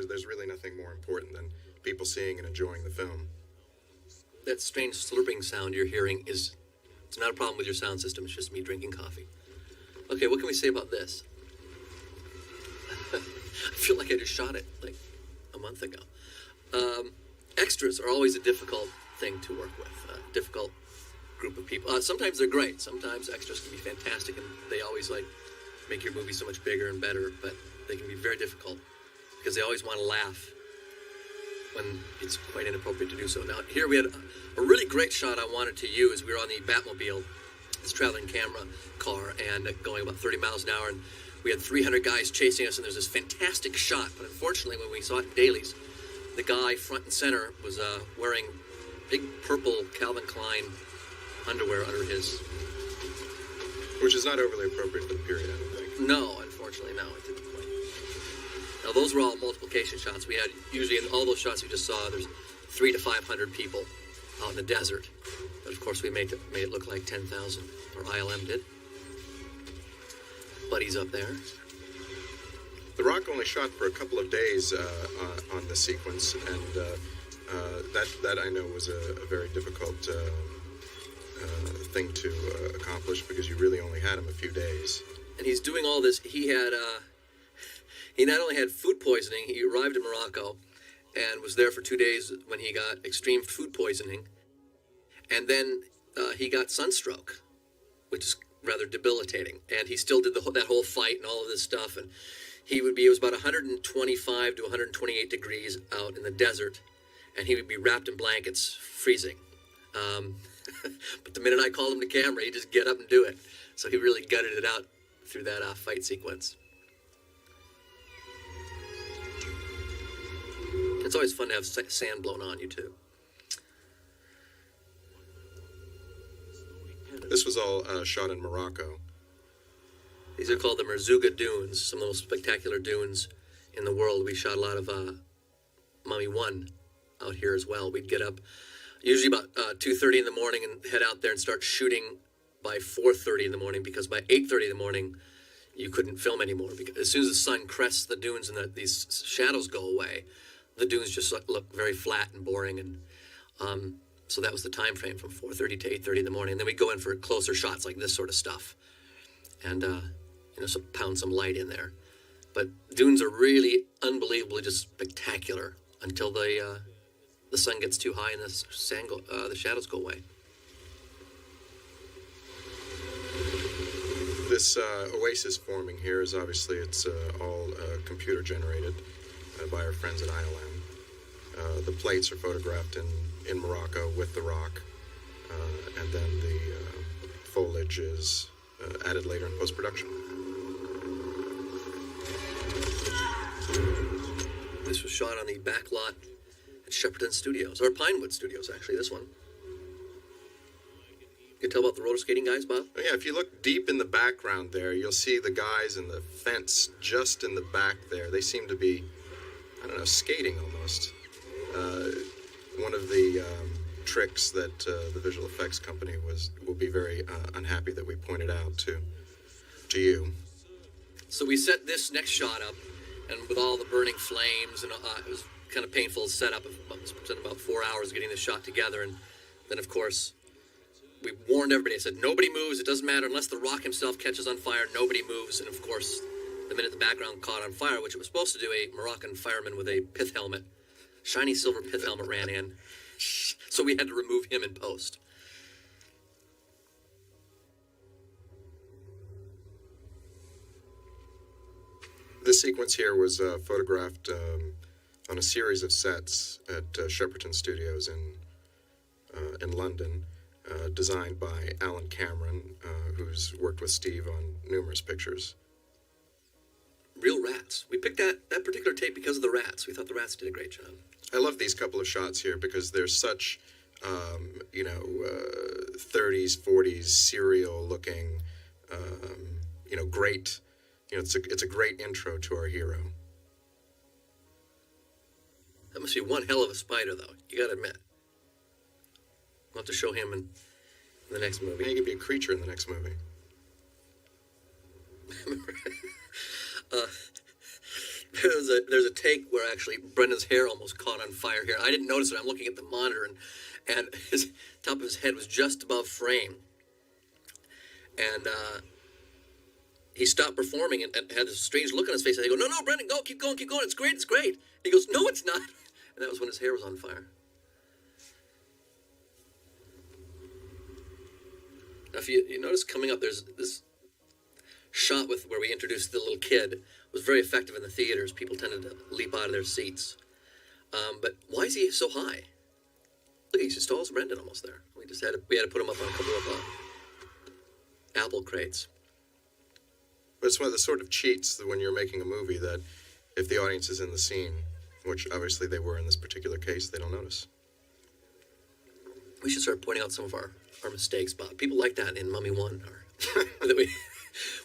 there's really nothing more important than people seeing and enjoying the film. That strange slurping sound you're hearing it's not a problem with your sound system. It's just me drinking coffee. Okay, what can we say about this? I feel like I just shot it like a month ago. Extras are always a difficult thing to work with. Difficult group of people. Sometimes they're great. Sometimes extras can be fantastic, and they always like make your movie so much bigger and better. But they can be very difficult because they always want to laugh when it's quite inappropriate to do so. Now, here we had a really great shot I wanted to use. We were on the Batmobile, this traveling camera car, and going about 30 miles an hour, and we had 300 guys chasing us, and there's this fantastic shot. But unfortunately, when we saw it in dailies, the guy front and center was wearing big purple Calvin Klein underwear under his... Which is not overly appropriate for the period, I don't think. No, unfortunately, no, it didn't quite. Now, those were all multiplication shots. We had, usually in all those shots you just saw, there's 300 to 500 people out in the desert. But of course, we made it look like 10,000, or ILM did. Buddy's up there. The Rock only shot for a couple of days on the sequence, and that I know was a very difficult thing to accomplish, because you really only had him a few days. And he's doing all this. He not only had food poisoning, he arrived in Morocco and was there for 2 days when he got extreme food poisoning. And then he got sunstroke, which is rather debilitating. And he still did that whole fight and all of this stuff. And it was about 125 to 128 degrees out in the desert. And he would be wrapped in blankets, freezing. But the minute I called him to camera, he'd just get up and do it. So he really gutted it out through that fight sequence. It's always fun to have sand blown on you, too. This was all shot in Morocco. These are called the Merzouga Dunes, some of the most spectacular dunes in the world. We shot a lot of Mummy 1 out here as well. We'd get up usually about 2:30 in the morning and head out there and start shooting by 4:30 in the morning, because by 8:30 in the morning you couldn't film anymore. Because as soon as the sun crests the dunes and these shadows go away, the dunes just look very flat and boring. And so that was the time frame, from 4:30 to 8:30 in the morning. And then we'd go in for closer shots like this sort of stuff, and pound some light in there. But dunes are really unbelievably just spectacular until the sun gets too high and the shadows go away. This oasis forming here is obviously all computer generated by our friends at ILM. The plates are photographed in Morocco with the Rock, and then the foliage is added later in post-production. This was shot on the back lot at Shepperton Studios, or Pinewood Studios, actually, this one. You can tell about the roller skating guys, Bob? Oh, yeah, if you look deep in the background there, you'll see the guys in the fence just in the back there. They seem to be, I don't know, skating almost. One of the tricks that the visual effects company will be very unhappy that we pointed out to you. So we set this next shot up, and with all the burning flames, and it was kind of painful setup. We spent about 4 hours getting this shot together, and then, of course, we warned everybody. I said, nobody moves. It doesn't matter unless the Rock himself catches on fire. Nobody moves. And, of course, the minute the background caught on fire, which it was supposed to do, a Moroccan fireman with a pith helmet, shiny silver pith helmet, ran in. So we had to remove him in post. This sequence here was photographed on a series of sets at Shepperton Studios in London, designed by Alan Cameron, who's worked with Steve on numerous pictures. Real rats. We picked that particular tape because of the rats. We thought the rats did a great job. I love these couple of shots here because they're such, 30s, 40s serial looking, great. It's a great intro to our hero. That must be one hell of a spider, though. You gotta admit. We'll have to show him in the next movie. He could be a creature in the next movie. there's a take where actually Brendan's hair almost caught on fire here. I didn't notice it. I'm looking at the monitor, and his top of his head was just above frame. And he stopped performing and had this strange look on his face. And I go, no, Brendan, go, keep going. It's great. He goes, no, it's not. And that was when his hair was on fire. Now, if you notice coming up, there's this shot with where we introduced the little kid. It was very effective in the theaters. People tended to leap out of their seats. But why is he so high? Look, he's as tall as Brendan almost there. We had to put him up on a couple of apple crates. But it's one of the sort of cheats that when you're making a movie that if the audience is in the scene, which obviously they were in this particular case, they don't notice. We should start pointing out some of our mistakes, Bob. People like that in Mummy 1.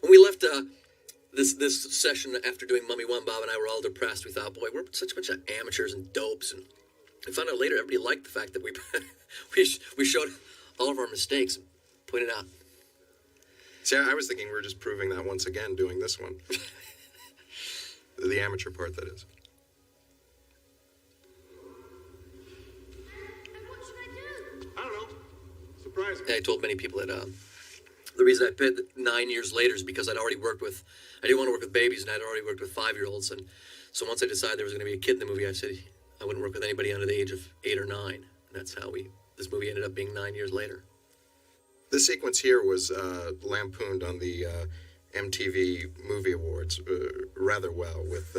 When we left this session after doing Mummy 1, Bob and I were all depressed. We thought, boy, we're such a bunch of amateurs and dopes. And we found out later everybody liked the fact that we showed all of our mistakes and pointed out. See, I was thinking we were just proving that once again doing this one. The amateur part, that is. What should I do? I don't know. Surprise me. I told many people that the reason I picked 9 years later is because I didn't want to work with babies, and I'd already worked with 5-year-olds. And so once I decided there was going to be a kid in the movie, I said I wouldn't work with anybody under the age of 8 or 9. And that's how this movie ended up being 9 years later. This sequence here was lampooned on the MTV Movie Awards rather well, with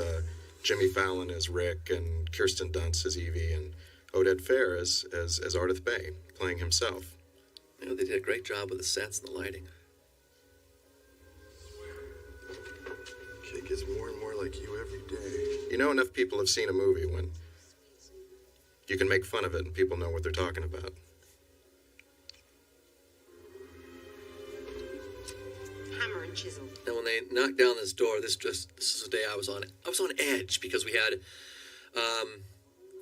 Jimmy Fallon as Rick and Kirsten Dunst as Evie and Oded Fehr as Ardith Bay, playing himself. You know, they did a great job with the sets and the lighting. Kid gets more and more like you every day. You know, enough people have seen a movie when you can make fun of it and people know what they're talking about. Hammer and chisel. And when they knocked down this door, this is the day I was on edge because we had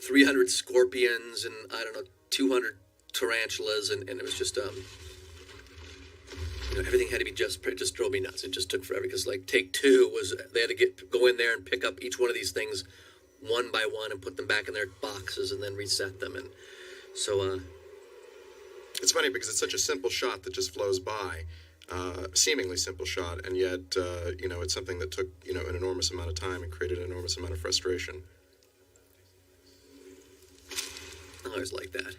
300 scorpions and 200 tarantulas, and it was just everything had to be just drove me nuts. It just took forever because take 2 was they had to go in there and pick up each one of these things one by one and put them back in their boxes and then reset them. And so it's funny because it's such a simple shot that just flows by. Seemingly simple shot, and yet, it's something that took, an enormous amount of time and created an enormous amount of frustration. I always like that.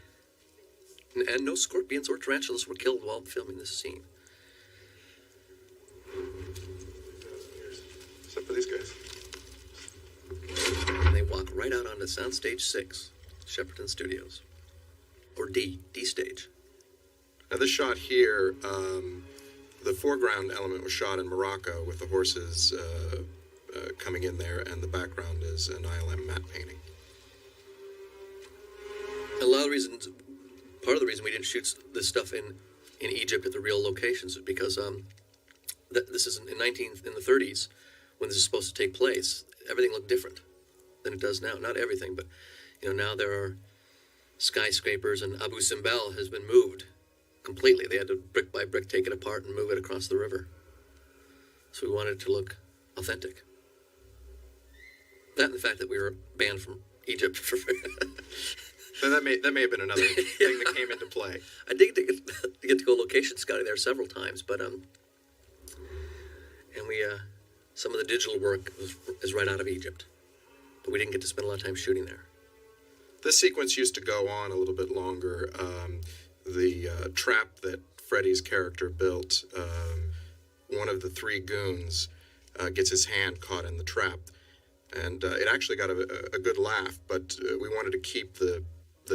And no scorpions or tarantulas were killed while filming this scene. Except for these guys. And they walk right out onto Soundstage 6, Shepperton Studios. Or D stage. Now this shot here, the foreground element was shot in Morocco with the horses coming in there, and the background is an ILM matte painting. Part of the reason we didn't shoot this stuff in Egypt at the real locations is because this is in the 30s when this is supposed to take place. Everything looked different than it does now. Not everything, but now there are skyscrapers, and Abu Simbel has been moved completely. They had to brick by brick take it apart and move it across the river. So we wanted it to look authentic. That and the fact that we were banned from Egypt for So that may have been another thing that came into play. I did get to go location scouting there several times, but and we some of the digital work is right out of Egypt, but we didn't get to spend a lot of time shooting there. This sequence used to go on a little bit longer. The trap that Freddy's character built, one of the 3 goons gets his hand caught in the trap, and it actually got a good laugh, but we wanted to keep the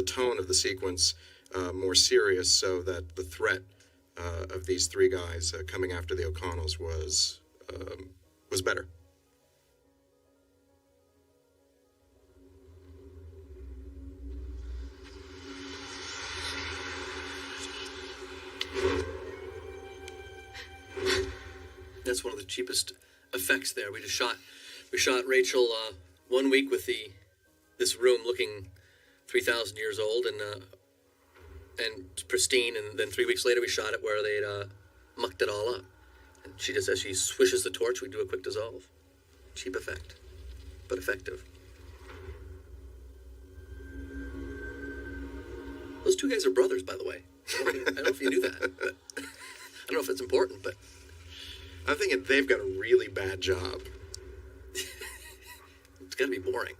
tone of the sequence more serious so that the threat of these 3 guys coming after the O'Connells was better. That's one of the cheapest effects there. We shot Rachel 1 week with this room looking 3,000 years old and pristine, and then 3 weeks later we shot it where they'd mucked it all up. And she just, as she swishes the torch, we do a quick dissolve. Cheap effect. but effective. Those two guys are brothers, by the way. I don't know if you knew that, but I don't know if it's important, but I'm thinking they've got a really bad job. it's got to be boring.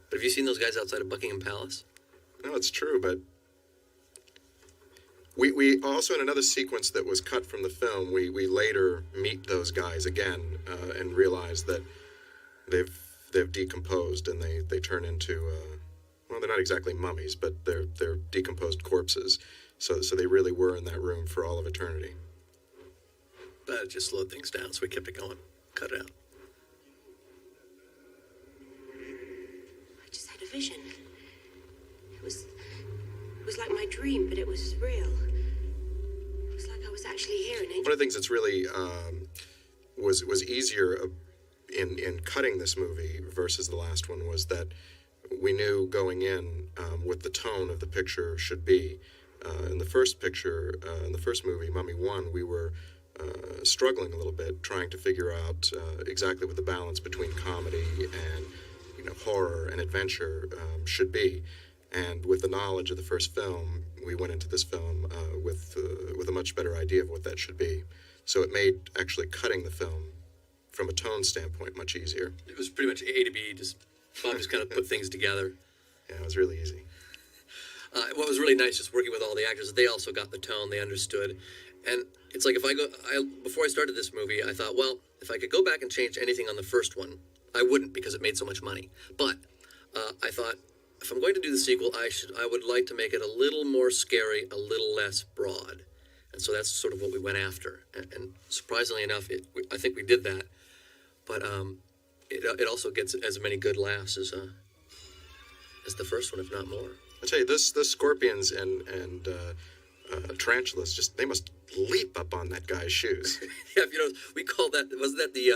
But have you seen those guys outside of Buckingham Palace? No, it's true, but we also, in another sequence that was cut from the film, we later meet those guys again and realize that they've decomposed and they turn into well, they're not exactly mummies, but they're decomposed corpses. So they really were in that room for all of eternity. But it just slowed things down, so we kept it going. Cut it out. I just had a vision. It was like my dream, but it was real. It was like I was actually here in One of the things that's really was easier in cutting this movie versus the last one was that we knew going in what the tone of the picture should be. In the first picture, in the first movie, Mummy 1, we were struggling a little bit, trying to figure out exactly what the balance between comedy and horror and adventure should be. And with the knowledge of the first film, we went into this film with a much better idea of what that should be. So it made actually cutting the film from a tone standpoint much easier. It was pretty much A to B. Bob just kind of put things together. Yeah, it was really easy. What was really nice, just working with all the actors, they also got the tone, they understood. And it's like before I started this movie, I thought, well, if I could go back and change anything on the first one, I wouldn't because it made so much money. But I thought, if I'm going to do the sequel, I would like to make it a little more scary, a little less broad. And so that's sort of what we went after. And surprisingly enough, I think we did that. But it also gets as many good laughs as the first one, if not more. I tell you, this scorpions and tarantulas they must leap up on that guy's shoes. Yeah, we called that, wasn't that the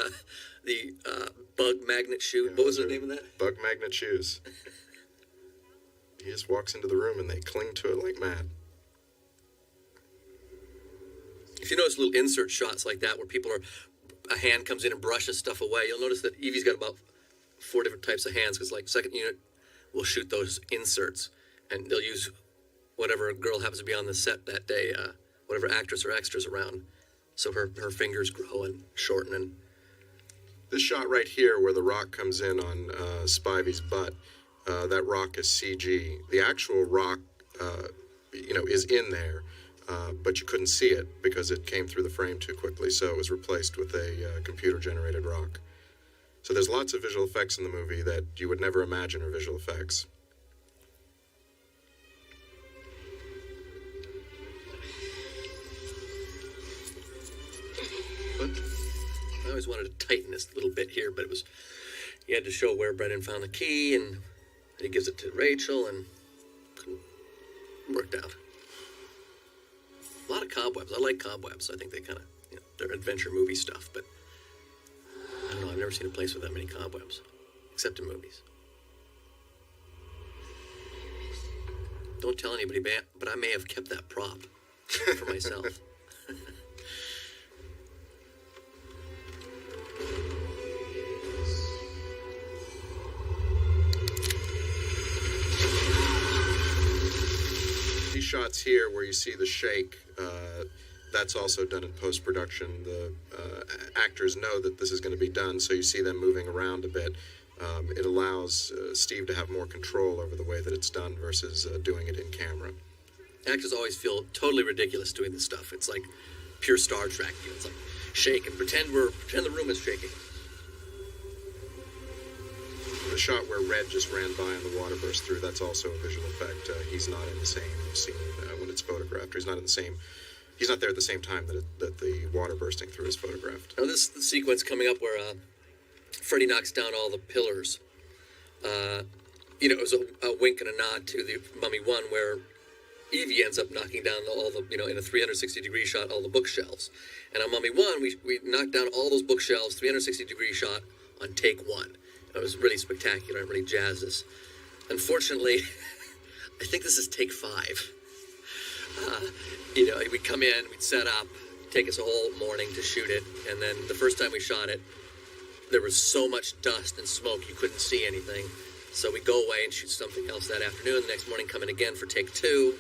bug magnet shoe? Yeah, what was the name of that? Bug magnet shoes. He just walks into the room and they cling to it like mad. If you notice little insert shots like that where a hand comes in and brushes stuff away, you'll notice that Evie's got about 4 different types of hands, because like second unit will shoot those inserts, and they'll use whatever girl happens to be on the set that day, whatever actress or extras around, so her fingers grow and shorten. And this shot right here where the rock comes in on Spivey's butt, that rock is CG. The actual rock, is in there, but you couldn't see it because it came through the frame too quickly, so it was replaced with a computer-generated rock. So there's lots of visual effects in the movie that you would never imagine are visual effects. But I always wanted to tighten this little bit here, but you had to show where Brendan found the key, and he gives it to Rachel, and worked out. A lot of cobwebs. I like cobwebs. I think they kind of, they're adventure movie stuff, but I don't know. I've never seen a place with that many cobwebs, except in movies. Don't tell anybody, but I may have kept that prop for myself. These shots here where you see the shake, that's also done in post-production. The actors know that this is going to be done, so you see them moving around a bit. It allows Steve to have more control over the way that it's done versus doing it in camera. Actors always feel totally ridiculous doing this stuff. It's like pure Star Trek. It's like shake and pretend the room is shaking. The shot where Red just ran by and the water burst through, that's also a visual effect. He's not in the same scene when it's photographed. He's not there at the same time that the water bursting through is photographed. Now this the sequence coming up where Freddy knocks down all the pillars. It was a wink and a nod to the Mummy 1 where Evie ends up knocking down all the, in a 360-degree shot, all the bookshelves. And on Mummy 1, we knocked down all those bookshelves, 360-degree shot on take 1. It was really spectacular and really jazzed us. Unfortunately, I think this is take 5. We'd come in, we'd set up, take us a whole morning to shoot it, and then the first time we shot it, there was so much dust and smoke you couldn't see anything. So we go away and shoot something else that afternoon. The next morning, come in again for take 2.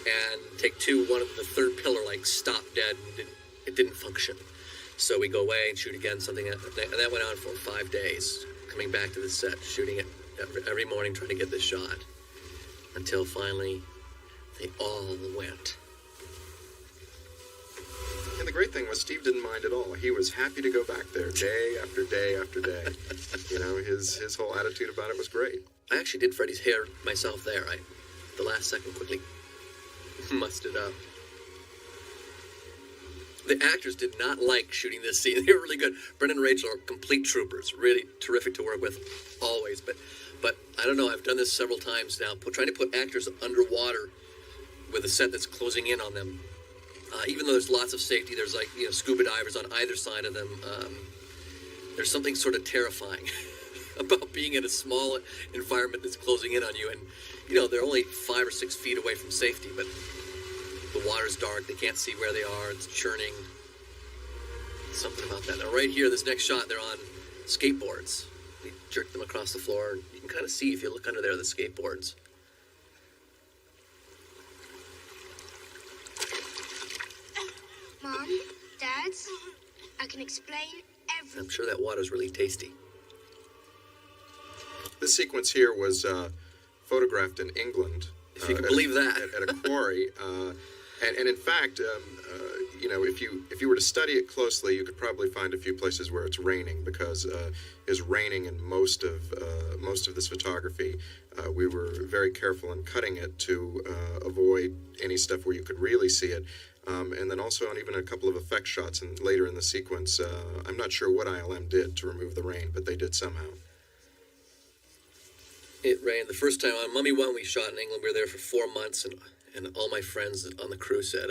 And take 2, one of the third pillar like stopped dead and it didn't function. So we go away and shoot again something, and that went on for 5 days. Coming back to the set, shooting it every morning, trying to get this shot, until finally they all went. And the great thing was Steve didn't mind at all. He was happy to go back there day after day after day. You know, his whole attitude about it was great. I actually did Freddie's hair myself there. The last second, quickly mussed it up. The actors did not like shooting this scene. They were really good. Brendan and Rachel are complete troopers. Really terrific to work with, always. But I don't know. I've done this several times now. Trying to put actors underwater with a set that's closing in on them. Even though there's lots of safety, there's like, you know, scuba divers on either side of them. There's something sort of terrifying about being in a small environment that's closing in on you. And, you know, they're only 5 or 6 feet away from safety, but the water's dark. They can't see where they are. It's churning. Something about that. Now, right here, this next shot, they're on skateboards. We jerk them across the floor. You can kind of see, if you look under there, the skateboards. Mom, Dad, I can explain everything. I'm sure that water's really tasty. This sequence here was photographed in England. If you can believe that. At a quarry. And in fact, you know, if you were to study it closely, you could probably find a few places where it's raining, because it's raining in most of this photography. We were very careful in cutting it to avoid any stuff where you could really see it. And then also on even a couple of effect shots and later in the sequence, I'm not sure what ILM did to remove the rain, but they did somehow. It rained. The first time on Mummy 1 we shot in England, we were there for 4 months, and all my friends on the crew said,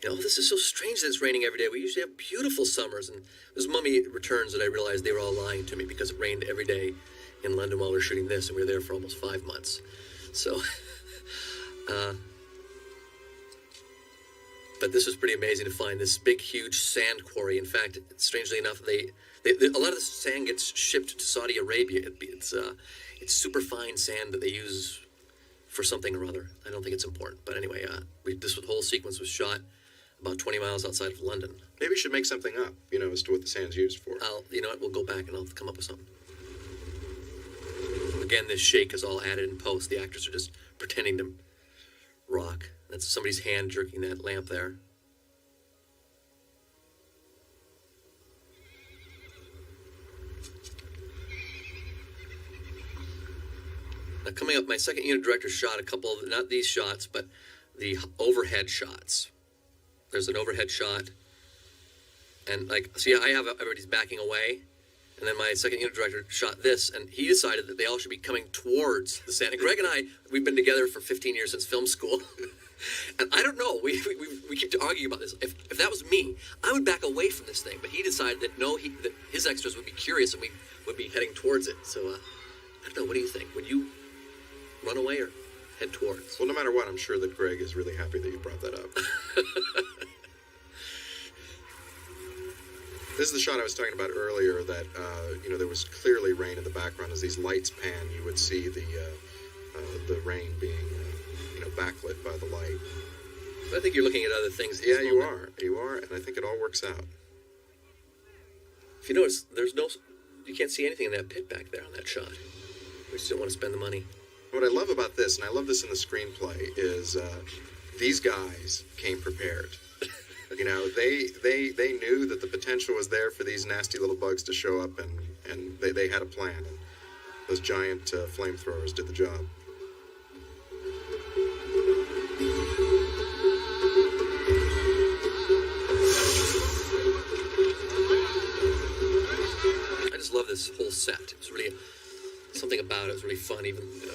you know, this is so strange that it's raining every day. We usually have beautiful summers. And it was Mummy Returns that I realized they were all lying to me, because it rained every day in London while we were shooting this, and we were there for almost 5 months. So, but this was pretty amazing to find this big, huge sand quarry. In fact, strangely enough, a lot of the sand gets shipped to Saudi Arabia. It's super fine sand that they use for something or other. I don't think it's important. But anyway, this whole sequence was shot about 20 miles outside of London. Maybe we should make something up, you know, as to what the sand's used for. You know what, we'll go back and I'll come up with something. Again, this shake is all added in post. The actors are just pretending to rock. That's somebody's hand jerking that lamp there. Now, coming up, my second unit director shot a couple of, not these shots, but the overhead shots. There's an overhead shot. And, like, see, I have everybody's backing away. And then my second unit director shot this, and he decided that they all should be coming towards the sand. And Greg and I, we've been together for 15 years since film school. And I don't know, we keep arguing about this. If that was me, I would back away from this thing. But he decided that, no, that his extras would be curious and we would be heading towards it. So, I don't know, what do you think? Would you run away or head towards? Well, no matter what, I'm sure that Greg is really happy that you brought that up. This is the shot I was talking about earlier that, you know, there was clearly rain in the background. As these lights pan, you would see the rain being, you know, backlit by the light. I think you're looking at other things. Yeah, you are, and I think it all works out. If you notice, you can't see anything in that pit back there on that shot. We just don't want to spend the money. What I love about this, and I love this in the screenplay, is these guys came prepared. You know, they knew that the potential was there for these nasty little bugs to show up, and they had a plan. And those giant flamethrowers did the job. I just love this whole set. It's really something about it was really fun. Even, you know,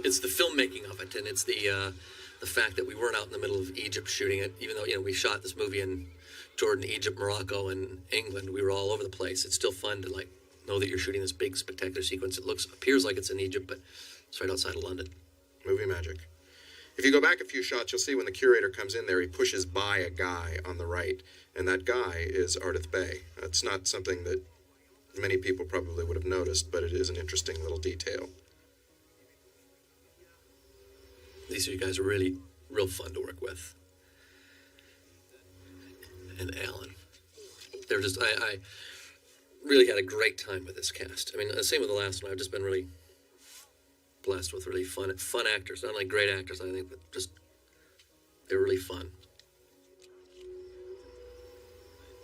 it's the filmmaking of it, and it's the fact that we weren't out in the middle of Egypt shooting it. Even though, you know, we shot this movie in Jordan, Egypt, Morocco, and England, we were all over the place. It's still fun to like know that you're shooting this big spectacular sequence. It appears like it's in Egypt, but it's right outside of London. Movie magic. If you go back a few shots, you'll see when the curator comes in there, he pushes by a guy on the right, and that guy is Ardith Bey. It's not something that many people probably would have noticed, but it is an interesting little detail. These two guys are really real fun to work with. And Alan. They're just, I really had a great time with this cast. I mean, the same with the last one. I've just been really blessed with really fun actors. Not like great actors, I think, but just, they're really fun.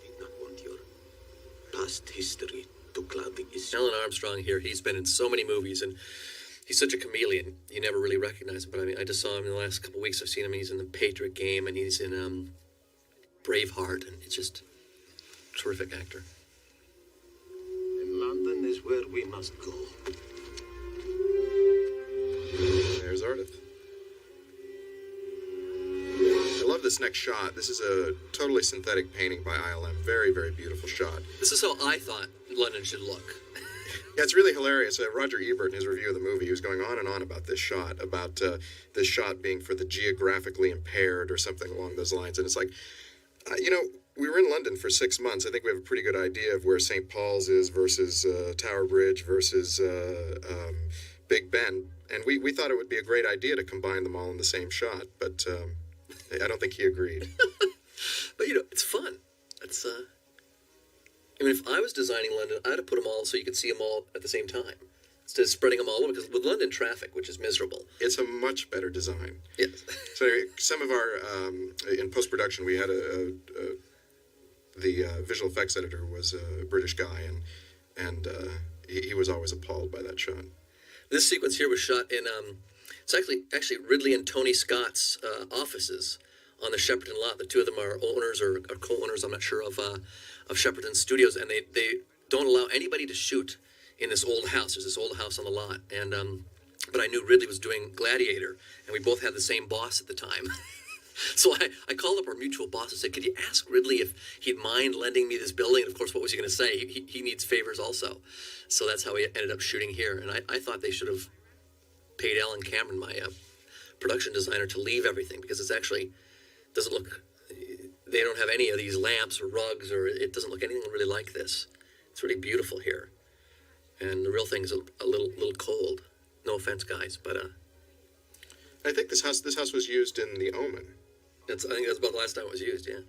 I did not want your past history to cloud the issue. Alan Armstrong here, he's been in so many movies, and he's such a chameleon. You never really recognize him, but I mean, I just saw him in the last couple of weeks. I've seen him. He's in the Patriot Game, and he's in Braveheart, and it's just terrific actor. And London is where we must go. There's Ardith. I love this next shot. This is a totally synthetic painting by ILM. Very, very beautiful shot. This is how I thought London should look. Yeah, it's really hilarious. Roger Ebert, in his review of the movie, he was going on and on about this shot being for the geographically impaired or something along those lines. And it's like, we were in London for 6 months. I think we have a pretty good idea of where St. Paul's is versus Tower Bridge versus Big Ben. And we thought it would be a great idea to combine them all in the same shot. But I don't think he agreed. But, it's fun. It's, I mean, if I was designing London, I'd have put them all so you could see them all at the same time. Instead of spreading them all over, because with London traffic, which is miserable. It's a much better design. Yes. So anyway, some of our, in post-production, we had the visual effects editor was a British guy, and he was always appalled by that shot. This sequence here was shot in, it's actually Ridley and Tony Scott's offices on the Shepperton lot. The two of them are owners or co-owners, I'm not sure, of Shepperton Studios, and they don't allow anybody to shoot in this old house. There's this old house on the lot, and but I knew Ridley was doing Gladiator, and we both had the same boss at the time. So I called up our mutual boss and said, could you ask Ridley if he'd mind lending me this building? And of course, what was he going to say? He needs favors also. So that's how we ended up shooting here. And I thought they should have paid Alan Cameron, my production designer, to leave everything, because it's actually doesn't look, they don't have any of these lamps or rugs, or it doesn't look anything really like this. It's really beautiful here. And the real thing is a little cold. No offense, guys, but I think this house was used in The Omen. I think that's about the last time it was used, yeah.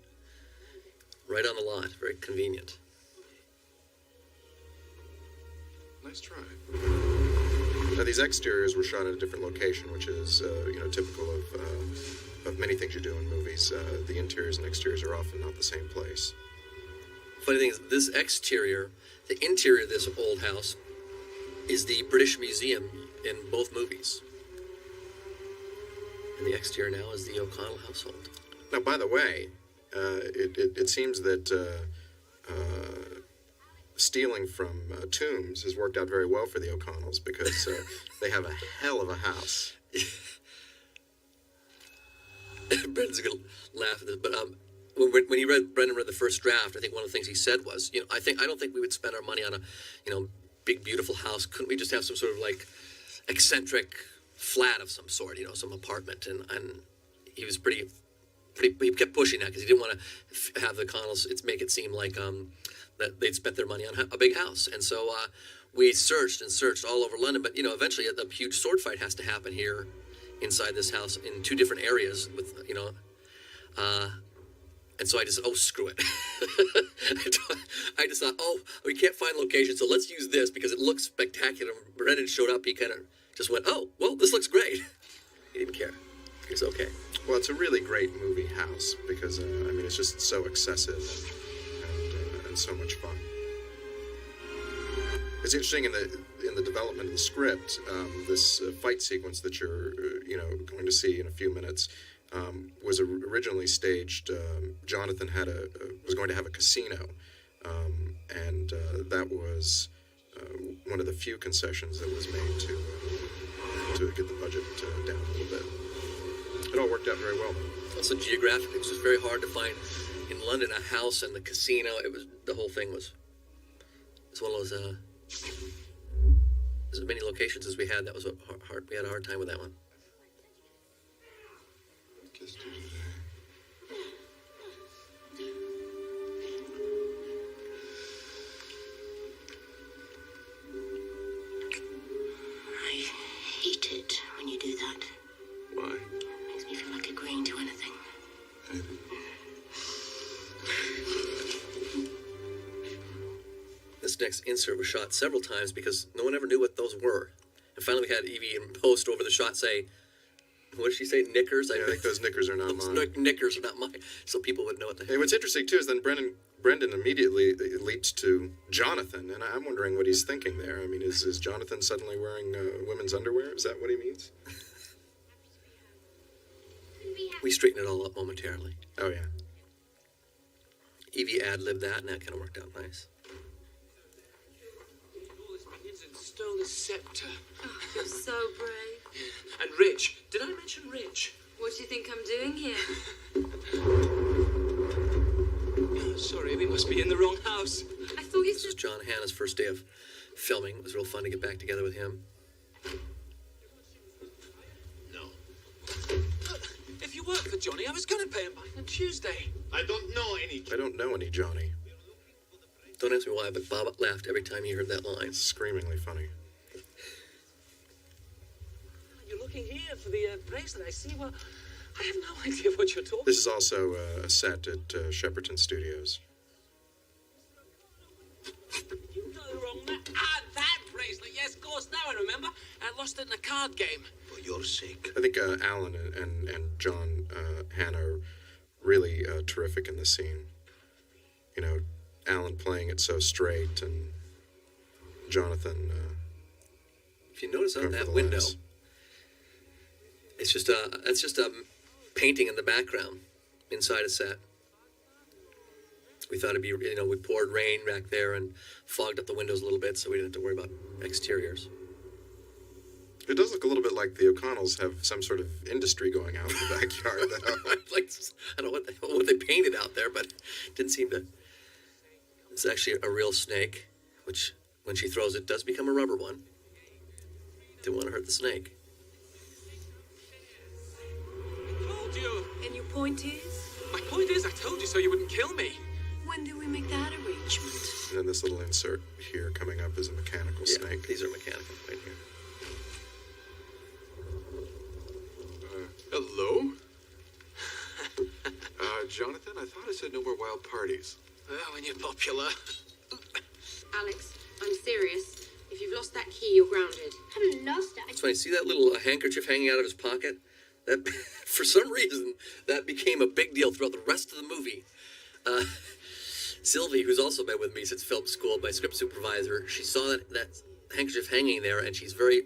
Right on the lot, very convenient. Nice try. Now, these exteriors were shot in a different location, which is, typical of many things you do in movies. The interiors and exteriors are often not the same place. Funny thing is, this exterior, the interior of this old house, is the British Museum in both movies. And the exterior now is the O'Connell household. Now, by the way, it seems that stealing from tombs has worked out very well for the O'Connells, because they have a hell of a house. Brendan's going to laugh at this, but when Brendan read the first draft, I think one of the things he said was, I don't think we would spend our money on a, big, beautiful house. Couldn't we just have some sort of like eccentric flat of some sort, some apartment? And he was pretty, he kept pushing that because he didn't want to have the Connells make it seem like that they'd spent their money on a big house. And so we searched and searched all over London, but eventually a huge sword fight has to happen here inside this house in two different areas with and so I just said, oh, screw it. I just thought, we can't find location, so let's use this because it looks spectacular. Brendan showed up, he kind of just went, oh, well, this looks great. He didn't care. It's okay. Well, it's a really great movie house because, it's just so excessive and so much fun. It's interesting in the development of the script, this fight sequence that you're, going to see in a few minutes, was originally staged. Jonathan was going to have a casino, and that was one of the few concessions that was made to get the budget down a little bit. It all worked out very well. Also, geographically, it was just very hard to find in London a house and the casino. The whole thing was one of those. As many locations as we had, that was hard. We had a hard time with that one. next insert was shot several times because no one ever knew what those were. And finally we had Evie in post over the shot say, what did she say, knickers? Yeah, I think those knickers are not mine. Knickers are not mine, so people would know what the heck. Hey, what's interesting, too, is then Brendan immediately leaps to Jonathan, and I'm wondering what he's thinking there. I mean, is Jonathan suddenly wearing women's underwear? Is that what he means? We straightened it all up momentarily. Oh, yeah. Evie ad-libbed that, and that kind of worked out nice. Stole the scepter. Oh, you're so brave. And Rich. Did I mention Rich? What do you think I'm doing here? Oh, sorry, we must be in the wrong house. I thought you This was said... John Hannah's first day of filming. It was real fun to get back together with him. No. If you work for Johnny, I was going to pay him back on Tuesday. I don't know any. I don't know any Johnny. Don't ask me why, but Bob laughed every time he heard that line. It's screamingly funny. You're looking here for the bracelet. I see. Well, I have no idea what you're talking This is also a set at Shepperton Studios. You got the wrong man. Ah, that bracelet. Yes, of course. Now I remember. I lost it in a card game. For your sake. I think Alan and John Hannah are really terrific in this scene. You know, Alan playing it so straight, and Jonathan. If you notice out Going for that the window, laughs. it's just a painting in the background inside a set. We thought it'd be, we poured rain back there and fogged up the windows a little bit so we didn't have to worry about exteriors. It does look a little bit like the O'Connells have some sort of industry going out in the backyard, though. Like, I don't know what they painted out there, but it didn't seem to. It's actually a real snake, which when she throws it does become a rubber one. Didn't want to hurt the snake. I told you. And your point is? My point is, I told you so you wouldn't kill me. When do we make that arrangement? And then this little insert here coming up is a mechanical Yeah, snake. these are mechanical right here. Hello? Jonathan, I thought I said no more wild parties. Well, when you're popular. Alex, I'm serious. If you've lost that key, you're grounded. I haven't lost it. It's funny. See that little handkerchief hanging out of his pocket? That, for some reason, that became a big deal throughout the rest of the movie. Sylvie, who's also been with me since film school, my script supervisor, she saw that handkerchief hanging there, and she's very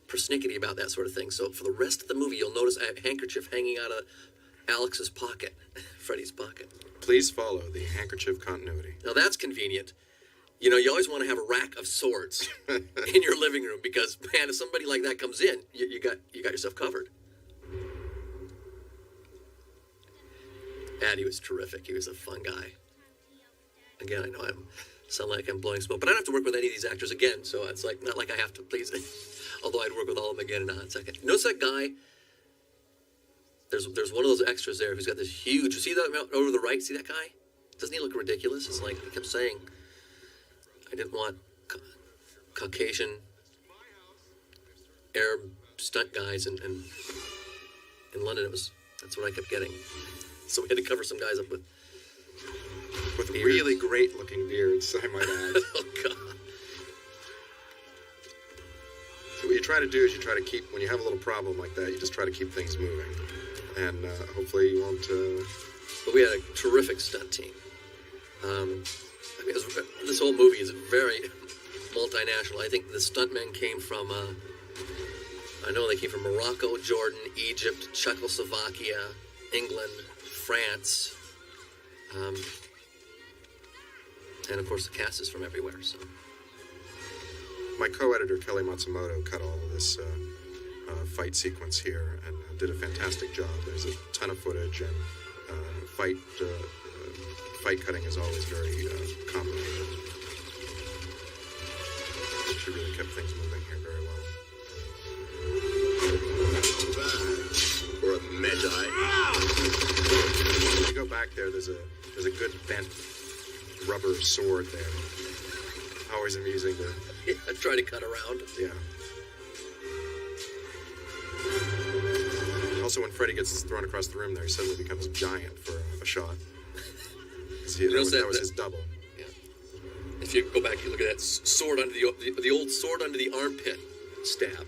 persnickety about that sort of thing. So for the rest of the movie, you'll notice a handkerchief hanging out of Alex's pocket, Freddie's pocket. Please follow the handkerchief continuity. Now that's convenient. You always want to have a rack of swords in your living room because, man, if somebody like that comes in, you got yourself covered. Addie was terrific. He was a fun guy. Again, I know I sound like I'm blowing smoke, but I don't have to work with any of these actors again, so it's like not like I have to please it. Although I'd work with all of them again in a hot second. Notice that guy. There's one of those extras there who's got this huge. You see that over the right? See that guy? Doesn't he look ridiculous? It's like I kept saying, I didn't want Caucasian Arab stunt guys in London. That's what I kept getting. So we had to cover some guys up with beards. Really great looking beards, I might add. Oh God. So what you try to do is you try to keep, when you have a little problem like that, you just try to keep things moving. And hopefully you won't... But we had a terrific stunt team. This whole movie is very multinational. I think the stuntmen came from, I know they came from Morocco, Jordan, Egypt, Czechoslovakia, England, France, and of course the cast is from everywhere. So My co-editor, Kelly Matsumoto, cut all of this fight sequence here and did a fantastic job. There's a ton of footage, and fight cutting is always very complicated. She really kept things moving here very well. For a Medai. If you go back there, there's a good bent rubber sword there. Always amusing to... I try to cut around. Yeah. Also, when Freddy gets thrown across the room there, he suddenly becomes giant for a shot. See, that was his double. Yeah. If you go back, you look at that sword under the old sword under the armpit stab.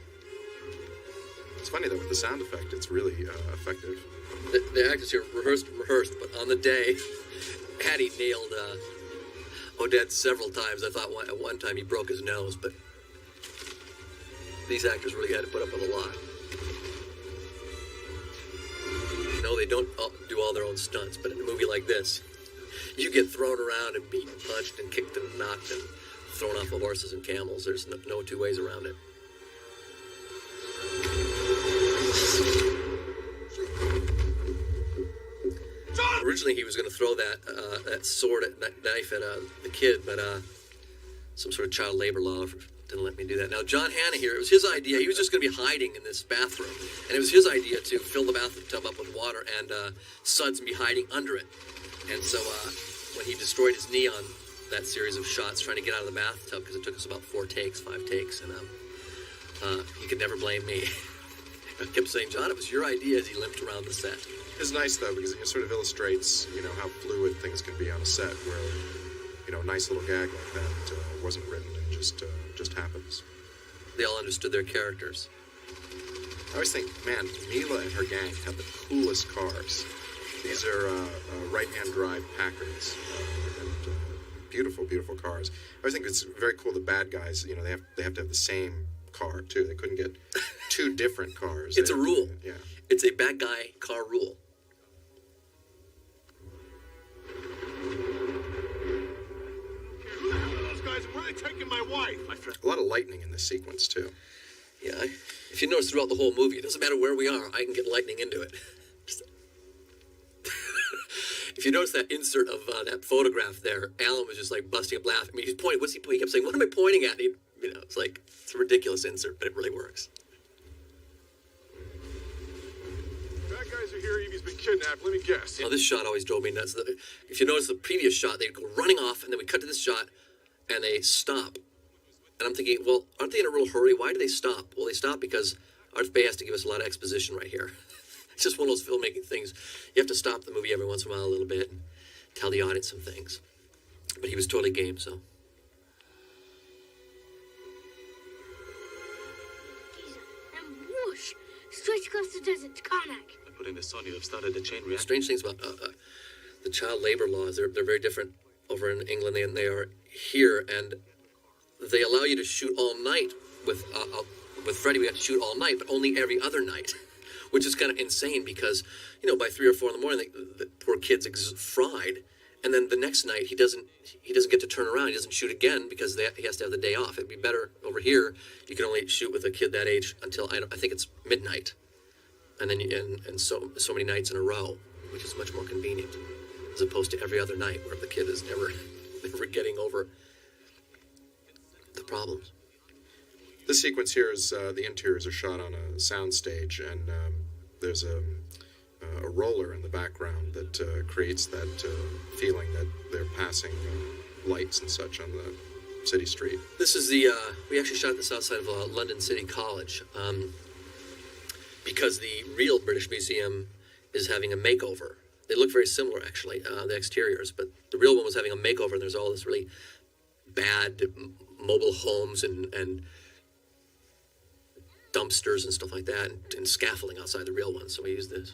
It's funny though, with the sound effect, it's really effective. The actors here rehearsed, but on the day, Hattie nailed Odette several times. I thought at one time he broke his nose, but these actors really had to put up with a lot. No, they don't do all their own stunts, but in a movie like this, you get thrown around and beaten, punched, and kicked and knocked and thrown off of horses and camels. There's no two ways around it. Originally, he was going to throw that sword knife at the kid, but some sort of child labor law didn't let me do that. Now, John Hannah here, it was his idea. He was just going to be hiding in this bathroom, and it was his idea to fill the bathtub up with water and suds and be hiding under it. And so when he destroyed his knee on that series of shots trying to get out of the bathtub, because it took us about 5 takes, and he could never blame me. I kept saying, John, it was your idea as he limped around the set. It's nice though because it sort of illustrates, how fluid things can be on a set. Where, a nice little gag like that wasn't written and just happens. They all understood their characters. I always think, man, Mila and her gang have the coolest cars. These are right-hand drive Packards, and beautiful, beautiful cars. I always think it's very cool. The bad guys, they have to have the same car too. They couldn't get two different cars. It's a rule. Yeah. It's a bad guy car rule. Those guys, where are they taking my wife? My friend. A lot of lightning in this sequence too. Yeah, if you notice throughout the whole movie, it doesn't matter where we are, I can get lightning into it. If you notice that insert of that photograph there, Alan was just like busting up laughing. I mean, he's pointing. What's he pointing? He kept saying, "What am I pointing at?" And it's like it's a ridiculous insert, but it really works. Bad guys are here. Evie's been kidnapped. Let me guess. Oh, this shot always drove me nuts. If you notice the previous shot, they'd go running off, and then we cut to this shot, and they stop. And I'm thinking, well, aren't they in a real hurry? Why do they stop? Well, they stop because Arthur Bay has to give us a lot of exposition right here. It's just one of those filmmaking things. You have to stop the movie every once in a while a little bit and tell the audience some things. But he was totally game, so. Giza, and whoosh, straight across the desert to Karnak. By putting this on, you have started a chain reaction. Strange things about the child labor laws. They're very different over in England than they are here, and they allow you to shoot all night. With Freddie, we had to shoot all night, but only every other night. Which is kind of insane because, by 3 or 4 in the morning, the poor kid's fried, and then the next night he doesn't get to turn around. He doesn't shoot again because he has to have the day off. It'd be better over here. You can only shoot with a kid that age until I think it's midnight, and then and so many nights in a row, which is much more convenient as opposed to every other night where the kid is never getting over the problems. This sequence here is the interiors are shot on a sound stage, and there's a roller in the background that creates that feeling that they're passing lights and such on the city street. This is we actually shot this outside of London City College because the real British Museum is having a makeover. They look very similar, actually, the exteriors, but the real one was having a makeover, and there's all this really bad mobile homes and dumpsters and stuff like that, and scaffolding outside the real one, so we used this.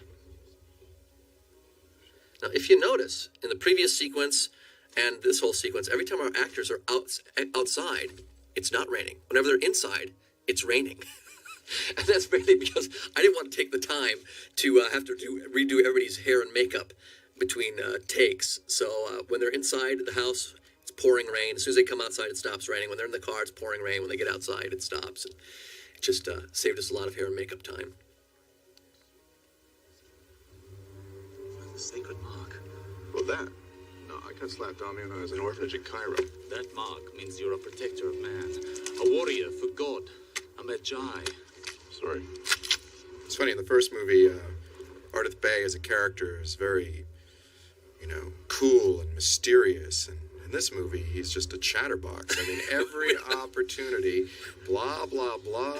Now, if you notice, in the previous sequence and this whole sequence, every time our actors are outside, it's not raining. Whenever they're inside, it's raining. And that's mainly because I didn't want to take the time to have to redo everybody's hair and makeup between takes. So when they're inside the house, it's pouring rain. As soon as they come outside, it stops raining. When they're in the car, it's pouring rain. When they get outside, it stops. And it just saved us a lot of hair and makeup time. The sacred mark. Well, that. No, I got slapped on me when I was in an orphanage in Cairo. That mark means you're a protector of man, a warrior for God, a magi. Sorry. It's funny, in the first movie, Ardith Bay as a character is very, cool and mysterious, and in this movie, he's just a chatterbox. I mean, every opportunity, blah, blah, blah,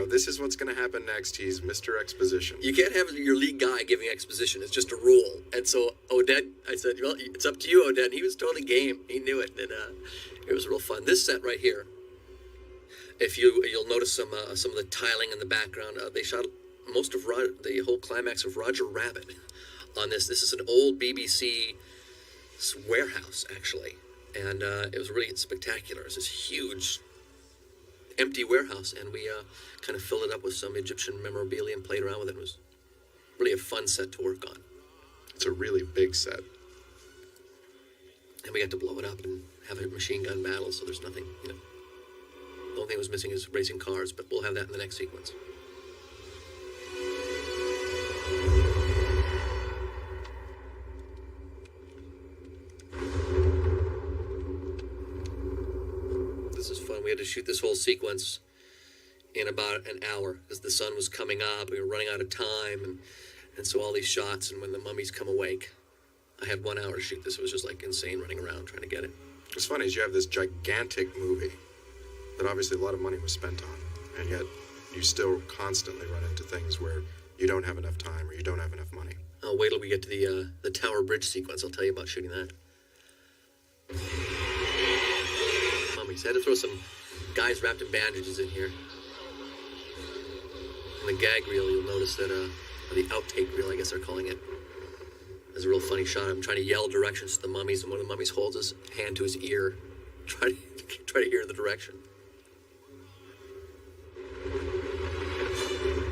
this is what's going to happen next. He's Mr. Exposition. You can't have your lead guy giving exposition. It's just a rule. And so Odette, I said, well, it's up to you, Odette. And he was totally game. He knew it. And it was real fun. This set right here, if you'll notice some of the tiling in the background. They shot most of the whole climax of Roger Rabbit on this. This is an old BBC warehouse, actually. And it was really spectacular. It's this huge empty warehouse, and we kind of filled it up with some Egyptian memorabilia and played around with it. It was really a fun set to work on. It's a really big set. And we got to blow it up and have a machine gun battle, so there's nothing, The only thing that was missing is racing cars, but we'll have that in the next sequence. This is fun. We had to shoot this whole sequence in about an hour because the sun was coming up. We were running out of time, and so all these shots, and when the mummies come awake, I had 1 hour to shoot this. It was just like insane running around trying to get it. What's funny is you have this gigantic movie that obviously a lot of money was spent on, and yet you still constantly run into things where you don't have enough time or you don't have enough money. I'll wait till we get to the Tower Bridge sequence. I'll tell you about shooting that. Mummies. I had to throw some guys wrapped in bandages in here. In the gag reel, you'll notice that, or the outtake reel, I guess they're calling it. There's a real funny shot. I'm trying to yell directions to the mummies, and one of the mummies holds his hand to his ear, try to hear the direction.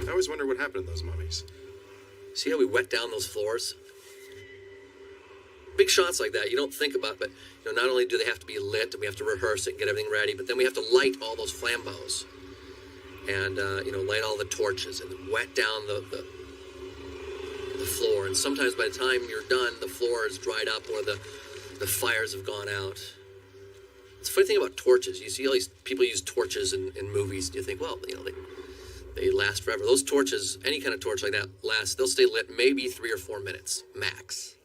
I always wonder what happened to those mummies. See how we wet down those floors? Big shots like that, you don't think about, but not only do they have to be lit, and we have to rehearse it and get everything ready, but then we have to light all those flambeaux, and light all the torches and wet down the floor. And sometimes by the time you're done, the floor is dried up or the fires have gone out. It's a funny thing about torches. You see all these people use torches in movies, and you think, well, they last forever. Those torches, any kind of torch like that, they'll stay lit maybe 3 or 4 minutes, max.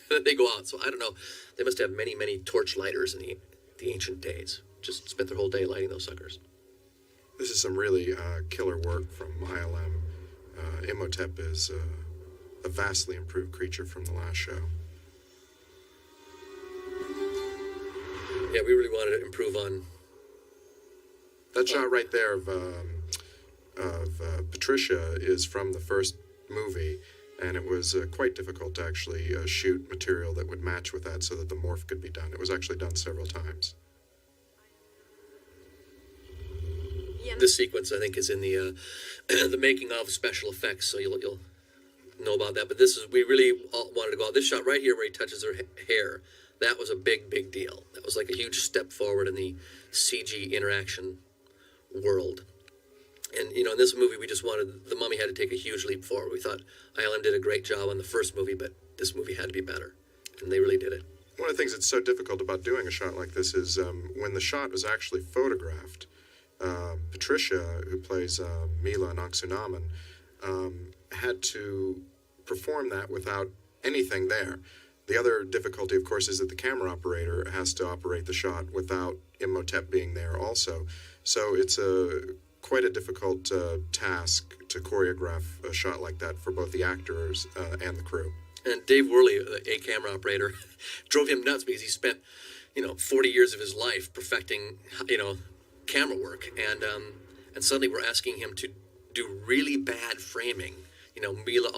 Then they go out. So I don't know. They must have many, many torch lighters in the ancient days. Just spent their whole day lighting those suckers. This is some really killer work from ILM. Imhotep is a vastly improved creature from the last show. Yeah, we really wanted to improve on that shot right there of Patricia is from the first movie, and it was quite difficult to actually shoot material that would match with that so that the morph could be done. It was actually done several times. This sequence, I think, is in the the making of special effects, so you'll know about that. But we really wanted to go out. This shot right here where he touches her hair, that was a big, big deal. That was like a huge step forward in the CG interaction world. And, in this movie, we just wanted, the mummy had to take a huge leap forward. We thought ILM did a great job on the first movie, but this movie had to be better. And they really did it. One of the things that's so difficult about doing a shot like this is when the shot was actually photographed, Patricia, who plays Mila Nangsunamen, had to perform that without anything there. The other difficulty, of course, is that the camera operator has to operate the shot without Imhotep being there also. So it's quite a difficult task to choreograph a shot like that for both the actors and the crew. And Dave Worley, a camera operator, drove him nuts because he spent, 40 years of his life perfecting, camera work. And suddenly we're asking him to do really bad framing. Mila,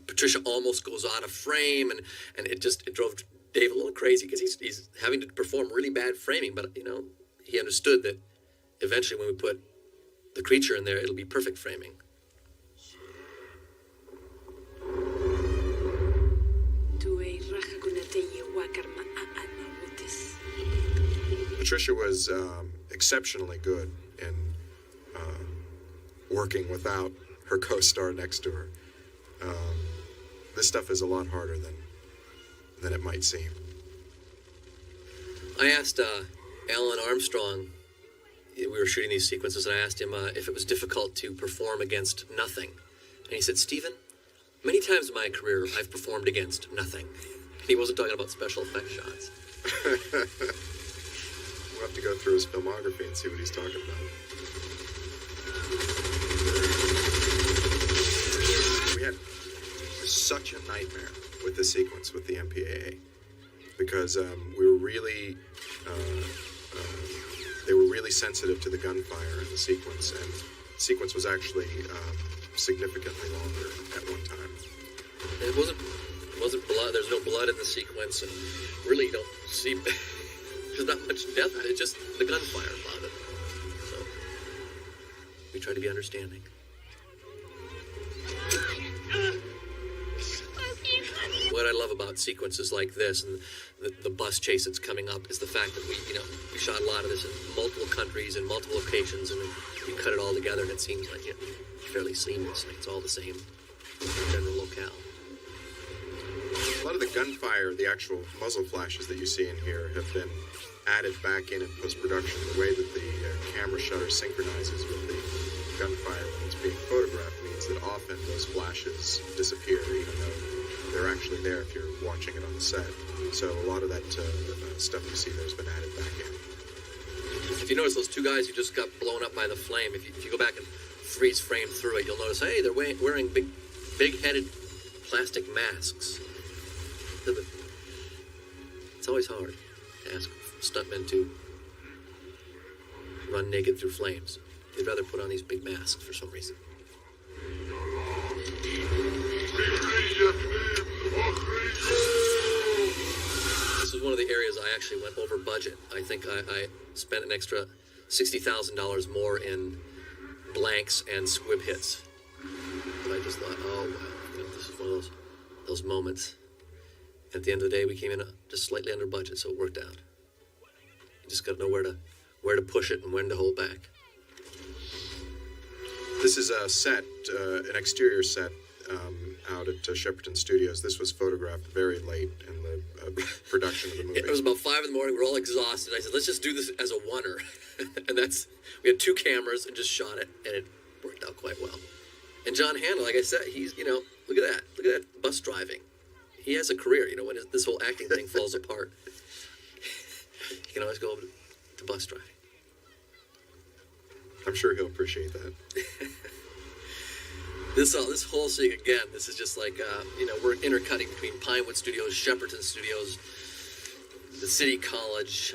Patricia almost goes out of frame, and it drove Dave a little crazy because he's having to perform really bad framing. But, he understood that eventually when we put the creature in there, it'll be perfect framing. Patricia was exceptionally good in working without her co-star next to her. This stuff is a lot harder than it might seem. I asked Alan Armstrong, we were shooting these sequences, and I asked him if it was difficult to perform against nothing. And he said, Stephen, many times in my career, I've performed against nothing. He wasn't talking about special effects shots. We'll have to go through his filmography and see what he's talking about. We had such a nightmare with the sequence with the MPAA because we were really, they were really sensitive to the gunfire in the sequence, and the sequence was actually significantly longer at one time. It wasn't blood. There's no blood in the sequence, and really you don't see. There's not much death. It's just the gunfire about it. So we try to be understanding. What I love about sequences like this and the bus chase that's coming up is the fact that we shot a lot of this in multiple countries and multiple locations, and then we cut it all together, and it seems like fairly seamless. Like it's all the same general locale. A lot of the gunfire, the actual muzzle flashes that you see in here, have been added back in post-production. The way that the camera shutter synchronizes with the gunfire when it's being photographed means that often those flashes disappear, even though they're actually there if you're watching it on the set. So a lot of that stuff you see there has been added back in. If you notice those two guys who just got blown up by the flame, if you go back and freeze frame through it, you'll notice, hey, they're wearing big-headed plastic masks. It's always hard to ask stuntmen to run naked through flames. They'd rather put on these big masks for some reason. This is one of the areas I actually went over budget. I think I spent an extra $60,000 more in blanks and squib hits. But I just thought, oh, wow, this is one of those moments. At the end of the day, we came in just slightly under budget, so it worked out. You just got to know where to push it and when to hold back. This is a set, an exterior set out at Shepperton Studios. This was photographed very late in the production of the movie. It was about 5 in the morning. We're all exhausted. I said, let's just do this as a oneer. And we had 2 cameras and just shot it, and it worked out quite well. And John Hannah, like I said, he's, look at that. Look at that bus driving. He has a career, when this whole acting thing falls apart. He can always go over to bus driving. I'm sure he'll appreciate that. This whole scene, again, this is just like, we're intercutting between Pinewood Studios, Shepperton Studios, the City College,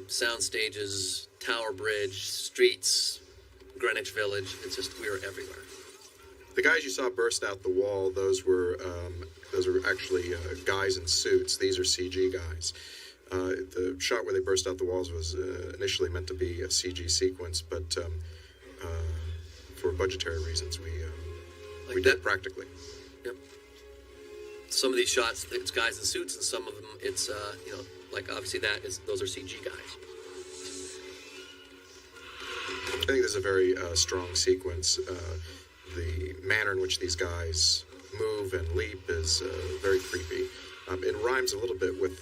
sound stages, Tower Bridge, streets, Greenwich Village. It's just, we were everywhere. The guys you saw burst out the wall, those were actually guys in suits. These are CG guys. The shot where they burst out the walls was initially meant to be a CG sequence, but for budgetary reasons, we did it practically. Yep. Some of these shots, it's guys in suits, and some of them, it's like obviously those are CG guys. I think this is a very strong sequence. The manner in which these guys move and leap is very creepy. It rhymes a little bit with,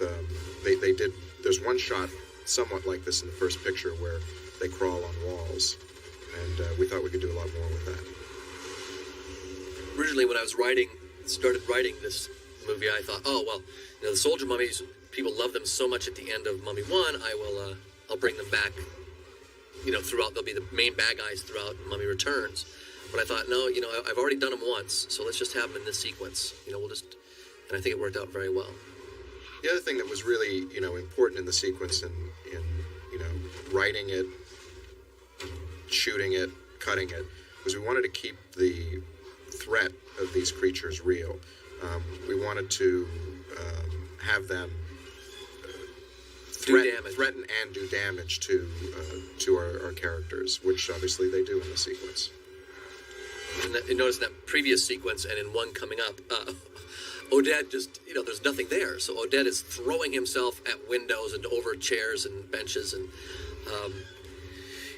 there's one shot somewhat like this in the first picture where they crawl on walls, and we thought we could do a lot more with that. Originally, when I started writing this movie, I thought, oh, well, the soldier mummies, people love them so much at the end of Mummy 1, I'll bring them back, throughout, they'll be the main bad guys throughout Mummy Returns. But I thought, no, I've already done them once, so let's just have them in this sequence. And I think it worked out very well. The other thing that was really, important in the sequence and in writing it, shooting it, cutting it, was we wanted to keep the threat of these creatures real. We wanted to have them threaten and do damage to our characters, which obviously they do in the sequence. And notice in that previous sequence and in one coming up, Odette just, there's nothing there. So Odette is throwing himself at windows and over chairs and benches, and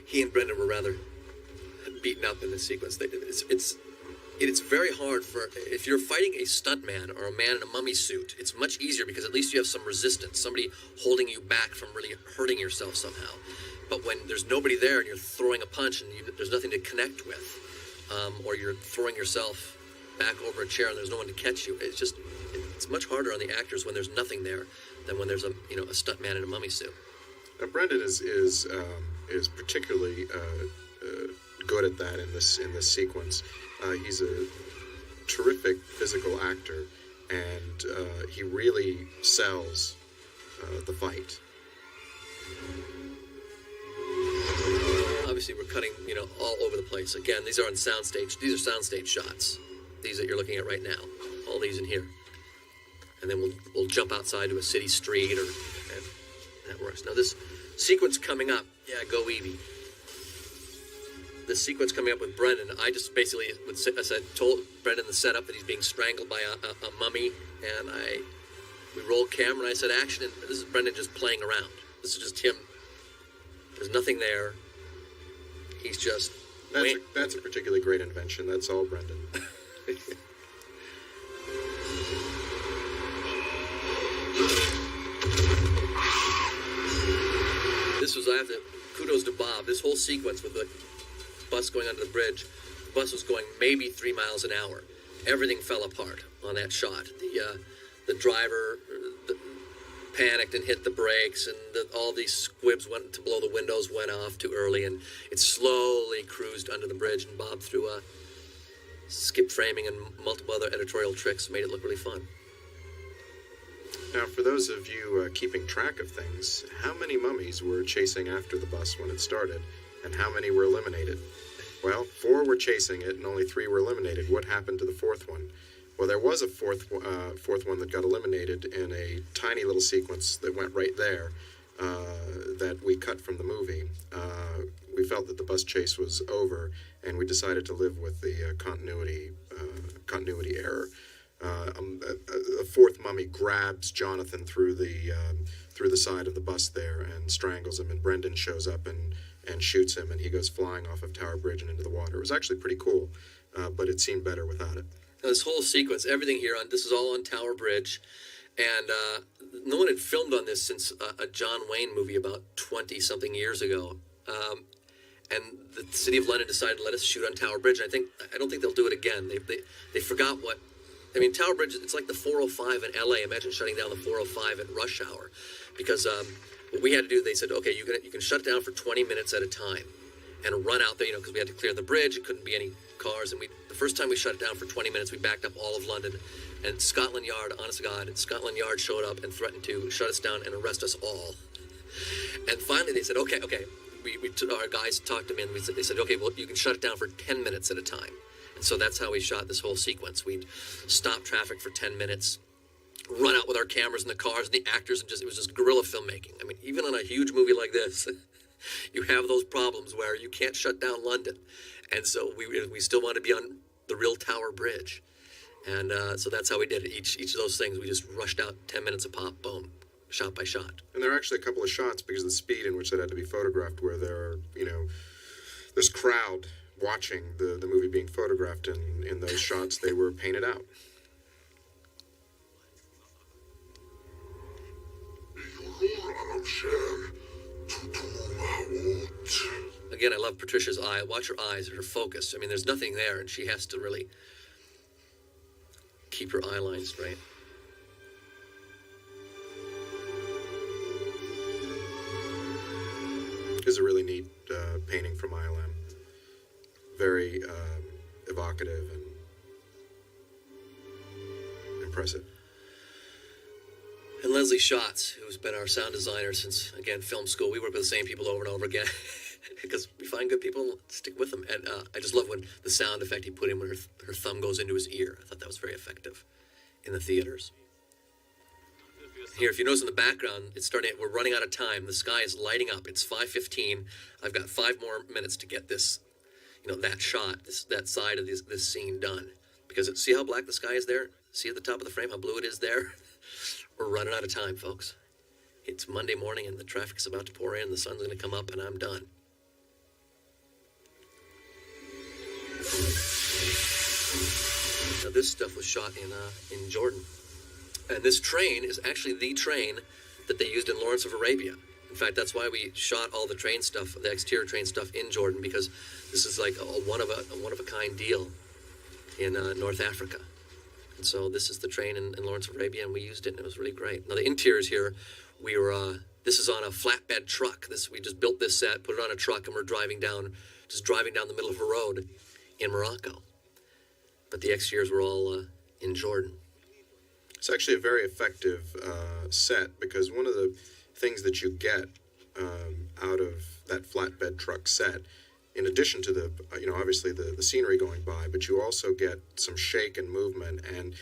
he and Brendan were rather beaten up in this sequence. It's very hard if you're fighting a stuntman or a man in a mummy suit, it's much easier because at least you have some resistance, somebody holding you back from really hurting yourself somehow. But when there's nobody there and you're throwing a punch and there's nothing to connect with, or you're throwing yourself back over a chair and there's no one to catch you, it's it's much harder on the actors when there's nothing there than when there's a stunt man in a mummy suit. Brendan is particularly good at that in this sequence. He's a terrific physical actor, and he really sells the fight. Obviously, we're cutting, all over the place. Again, these are on soundstage. These are soundstage shots. These that you're looking at right now. All these in here. And then we'll jump outside to a city street, and that works. Now, this sequence coming up, go Evie. This sequence coming up with Brendan, I just basically told Brendan the setup that he's being strangled by a mummy, and we roll camera, and I said action, and this is Brendan just playing around. This is just him. There's nothing there. He's just... That's a particularly great invention. That's all Brendan. Kudos to Bob. This whole sequence with the bus going under the bridge, the bus was going maybe 3 miles an hour. Everything fell apart on that shot. The driver panicked and hit the brakes, and all these squibs went to blow the windows went off too early, and it slowly cruised under the bridge, and Bob, through skip framing and multiple other editorial tricks, made it look really fun. Now, for those of you keeping track of things, how many mummies were chasing after the bus when it started, and how many were eliminated? Well, 4 were chasing it, and only 3 were eliminated. What happened to the 4th one? Well, there was a fourth one that got eliminated in a tiny little sequence that went right there that we cut from the movie. We felt that the bus chase was over, and we decided to live with the continuity error. A 4th mummy grabs Jonathan through the side of the bus there and strangles him, and Brendan shows up and shoots him, and he goes flying off of Tower Bridge and into the water. It was actually pretty cool, but it seemed better without it. Now, this whole sequence, everything here this is all on Tower Bridge, and no one had filmed on this since a John Wayne movie about 20-something years ago. And the City of London decided to let us shoot on Tower Bridge. And I don't think they'll do it again. They forgot what. I mean, Tower Bridge, it's like the 405 in LA. Imagine shutting down the 405 at rush hour. Because what we had to do, they said, okay, you can shut it down for 20 minutes at a time and run out there, because we had to clear the bridge. It couldn't be any cars. And the first time we shut it down for 20 minutes, we backed up all of London. And Scotland Yard, honest to God, Scotland Yard showed up and threatened to shut us down and arrest us all. And finally they said, okay. Our guys talked to me, and they said, okay, well, you can shut it down for 10 minutes at a time. And so that's how we shot this whole sequence. We'd stop traffic for 10 minutes, run out with our cameras and the cars and the actors, and it was just guerrilla filmmaking. I mean, even on a huge movie like this, you have those problems where you can't shut down London. And so we still want to be on the real Tower Bridge. And so that's how we did it. Each of those things, we just rushed out 10 minutes a pop, boom, shot by shot. And there are actually a couple of shots, because of the speed in which that had to be photographed, where there are, this crowd watching the movie being photographed, and in those shots they were painted out. Again, I love Patricia's eye. Watch her eyes, her focus. I mean, there's nothing there, and she has to really keep her eye line straight. It's a really neat painting from ILM. Very evocative and impressive. And Leslie Schatz, who's been our sound designer since, again, film school. We work with the same people over and over again because we find good people and stick with them. And I just love when the sound effect he put in when her thumb goes into his ear. I thought that was very effective in the theaters. Here, if you notice in the background, we're running out of time. The sky is lighting up. It's 5:15. I've got 5 more minutes to get this, that shot, that side of this scene done. Because see how black the sky is there? See at the top of the frame how blue it is there? We're running out of time, folks. It's Monday morning and the traffic's about to pour in. The sun's going to come up and I'm done. Now this stuff was shot in Jordan. And this train is actually the train that they used in Lawrence of Arabia. In fact, that's why we shot all the train stuff, the exterior train stuff in Jordan, because this is like a one of a kind deal in North Africa. And so this is the train in Lawrence of Arabia, and we used it, and it was really great. Now the interiors here, we were. This is on a flatbed truck. We just built this set, put it on a truck, and we're driving down the middle of a road in Morocco. But the exteriors were all in Jordan. It's actually a very effective set, because one of the things that you get out of that flatbed truck set, in addition to the obviously the scenery going by, but you also get some shake and movement, and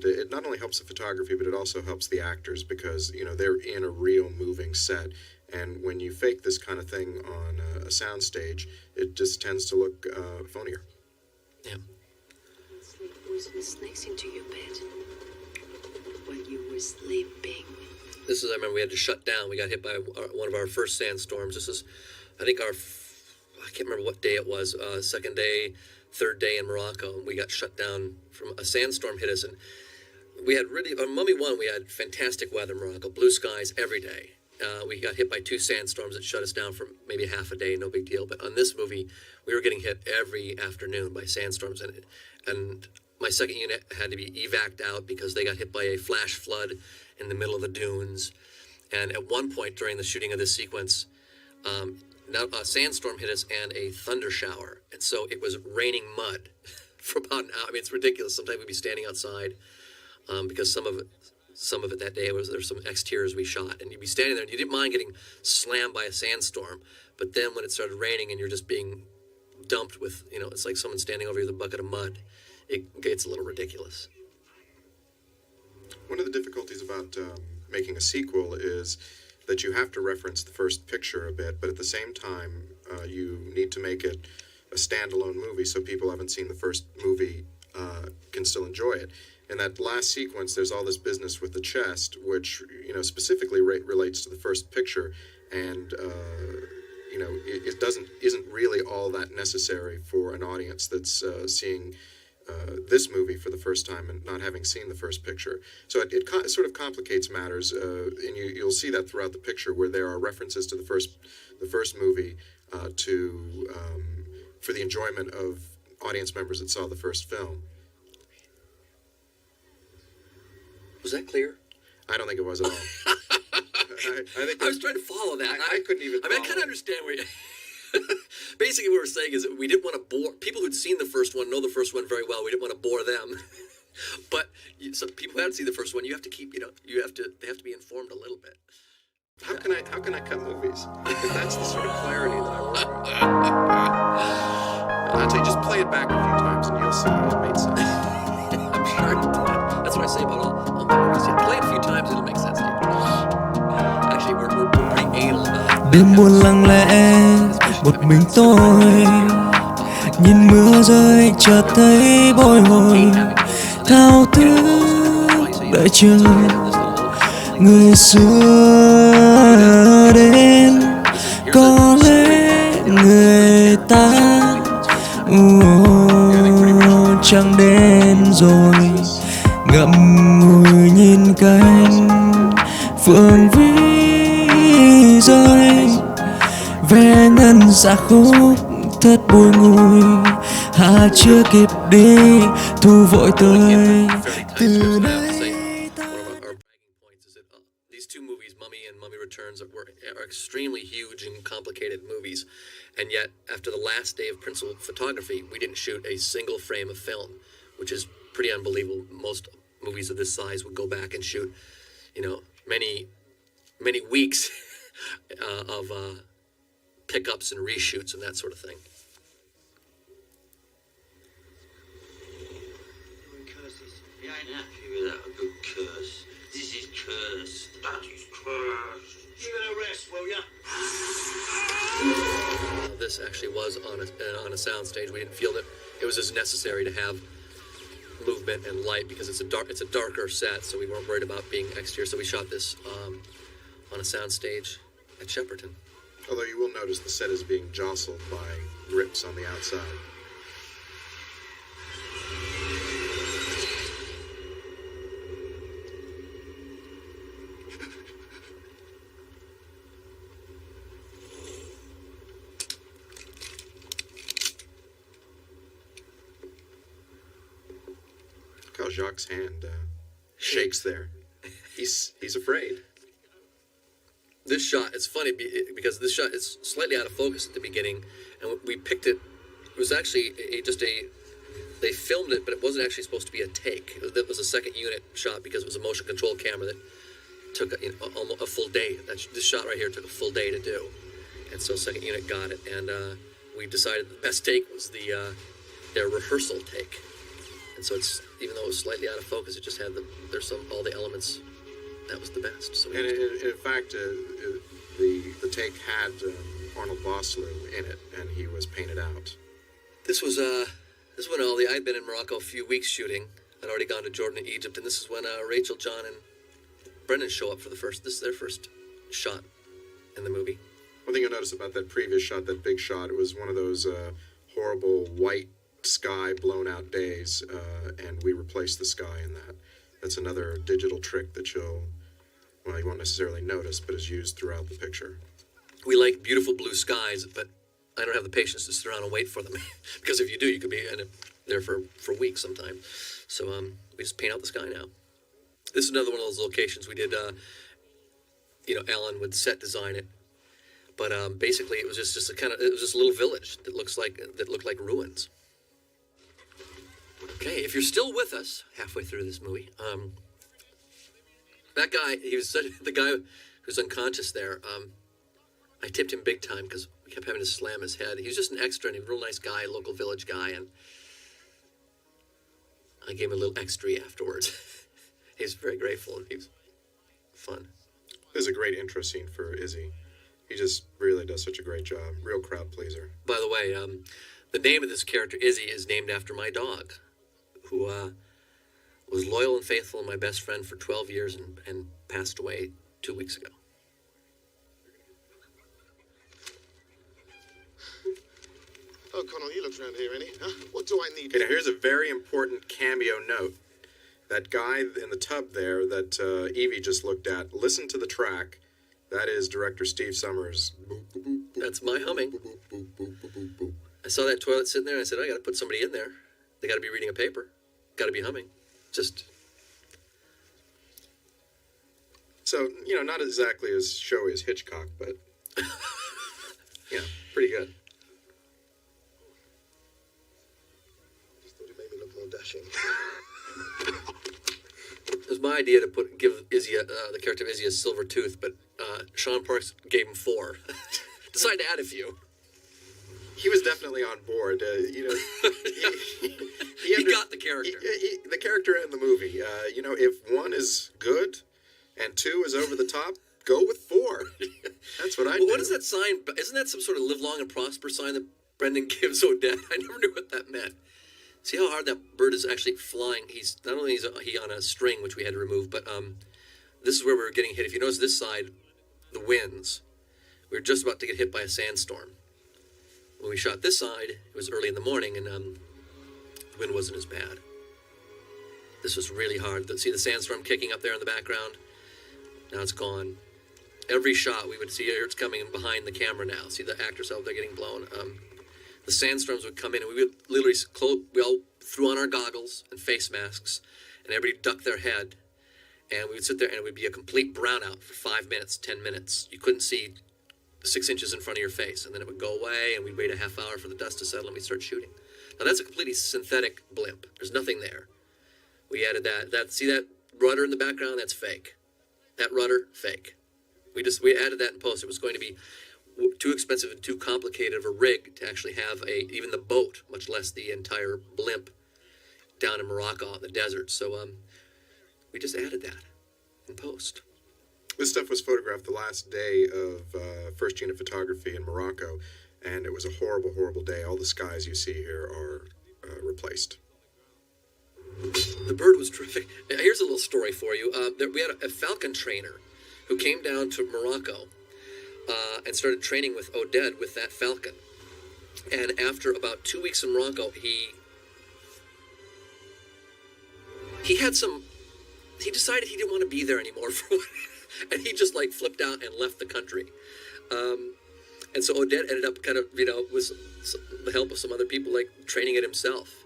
it not only helps the photography, but it also helps the actors, because they're in a real moving set, and when you fake this kind of thing on a sound stage, it just tends to look phonier. Yeah. Was next into your bed while you were sleeping. This is, I remember we had to shut down. We got hit by one of our first sandstorms. This is, I think I can't remember what day it was, second day, third day in Morocco. We got shut down from a sandstorm hit us. And we had really, on Mummy 1, we had fantastic weather in Morocco, blue skies every day. We got hit by 2 sandstorms that shut us down for maybe half a day, no big deal. But on this movie, we were getting hit every afternoon by sandstorms. And my second unit had to be evac'd out because they got hit by a flash flood in the middle of the dunes. And at one point during the shooting of this sequence, a sandstorm hit us and a thunder shower. And so it was raining mud for about an hour. I mean, it's ridiculous. Sometimes we'd be standing outside because some of it that day there's some exteriors we shot. And you'd be standing there and you didn't mind getting slammed by a sandstorm. But then when it started raining and you're just being dumped with, it's like someone standing over you with a bucket of mud, it gets a little ridiculous. One of the difficulties about making a sequel is that you have to reference the first picture a bit, but at the same time, you need to make it a standalone movie so people who haven't seen the first movie can still enjoy it. In that last sequence, there's all this business with the chest, which specifically relates to the first picture, and it isn't really all that necessary for an audience that's seeing this movie for the first time and not having seen the first picture. So it sort of complicates matters, and you'll see that throughout the picture, where there are references to the first movie for the enjoyment of audience members that saw the first film. Was that clear? I don't think it was at all. I was trying to follow that. I couldn't even I kind of understand where you... Basically, what we're saying is that we didn't want to bore... People who'd seen the first one know the first one very well. We didn't want to bore them. But some people who haven't seen the first one, you have to keep, they have to be informed a little bit. How can I cut movies? If that's the sort of clarity that I work with. I'll tell you, just play it back a few times and you'll see it made sense. I'm sure it did. That's what I say about all my movies. Yeah, play it a few times, it'll make sense to you. Actually, we're pretty anal about Đêm buồn lặng lẽ một mình tôi nhìn mưa rơi chợt thấy bồi hồi thao thức đợi chờ người xưa đến có lẽ người ta chẳng đến rồi ngậm ngùi nhìn cánh phượng vĩ rơi ve ngân dạ khúc thật bùi ngùi hà chưa kịp đi thu vội tới từ nay. These two movies, Mummy and Mummy Returns, are extremely huge and complicated movies, and yet after the last day of principal photography, we didn't shoot a single frame of film, which is pretty unbelievable. Most movies of this size would go back and shoot, many weeks of pickups and reshoots and that sort of thing. Curses. You ain't happy without a good curse. This is cursed. That is cursed. Give it a rest, will ya? This actually was on a sound stage. We didn't feel that it was as necessary to have movement and light because it's a darker set, so we weren't worried about being exterior. So we shot this on a sound stage at Shepperton. Although you will notice the set is being jostled by grips on the outside. how Jacques' hand shakes there. He's afraid. This shot, it's funny because this shot is slightly out of focus at the beginning, and we picked it. It was actually they filmed it, but it wasn't actually supposed to be a take. It was a second unit shot because it was a motion control camera that took almost a full day. This shot right here took a full day to do, and so second unit got it, and we decided the best take was their rehearsal take, and so it's, even though it was slightly out of focus, it just had all the elements. That was the best. So and in fact, the take had Arnold Vosloo in it, and he was painted out. This was when I'd been in Morocco a few weeks shooting. I'd already gone to Jordan and Egypt, and this is when Rachel, John, and Brendan show up for this is their first shot in the movie. One thing you'll notice about that previous shot, that big shot, it was one of those horrible white sky blown out days, and we replaced the sky in that. That's another digital trick that you won't necessarily notice, but is used throughout the picture. We like beautiful blue skies, but I don't have the patience to sit around and wait for them. Because if you do, you could be there for weeks sometime. So we just paint out the sky now. This is another one of those locations we did. Alan would set design it, but basically it was just it was just a little village that looked like ruins. Okay, if you're still with us halfway through this movie, that guy, the guy who's unconscious there. I tipped him big time because we kept having to slam his head. He was just an extra, and he was a real nice guy, local village guy, and I gave him a little extra afterwards. He was very grateful, and he was fun. This is a great intro scene for Izzy. He just really does such a great job. Real crowd pleaser. By the way, the name of this character, Izzy, is named after my dog, who was loyal and faithful and my best friend for 12 years and passed away 2 weeks ago. Oh, Connell, he looks around here, any? Huh? What do I need? Okay, now here's a very important cameo note. That guy in the tub there that Evie just looked at, listen to the track. That is director Steve Summers. That's my humming. I saw that toilet sitting there, and I said, I got to put somebody in there. They got to be reading a paper. Got to be humming. Just... So, not exactly as showy as Hitchcock, but, pretty good. Just thought it made me look more dashing. It was my idea to give Izzy the character of Izzy a silver tooth, but Sean Parks gave him 4. Decided to add a few. He was definitely on board. He got the character. The character in the movie. If 1 is good and 2 is over the top, go with 4. That's what I do. What is that sign? Isn't that some sort of live long and prosper sign that Brendan gives Odette? I never knew what that meant. See how hard that bird is actually flying. He's not only is he on a string, which we had to remove, but this is where we were getting hit. If you notice this side, the winds, we were just about to get hit by a sandstorm. When we shot this side, it was early in the morning, and the wind wasn't as bad. This was really hard. See the sandstorm kicking up there in the background? Now it's gone. Every shot we would see here, it's coming behind the camera now. See the actors out there getting blown. The sandstorms would come in, and we would literally we all threw on our goggles and face masks, and everybody ducked their head, and we would sit there, and it would be a complete brownout for 5 minutes, 10 minutes. You couldn't see 6 inches in front of your face, and then it would go away, and we'd wait a half hour for the dust to settle, and we'd start shooting. Now that's a completely synthetic blimp. There's nothing there. We added that. See that rudder in the background? That's fake. That rudder, fake. We added that in post. It was going to be too expensive and too complicated of a rig to actually have even the boat, much less the entire blimp, down in Morocco out in the desert. So we just added that in post. This stuff was photographed the last day of first unit photography in Morocco, and it was a horrible, horrible day. All the skies you see here are replaced. The bird was terrific. Here's a little story for you. We had a falcon trainer who came down to Morocco and started training with Odette with that falcon. And after about 2 weeks in Morocco, he decided he didn't want to be there anymore and he just flipped out and left the country. And so Odette ended up kind of, with the help of some other people, training it himself.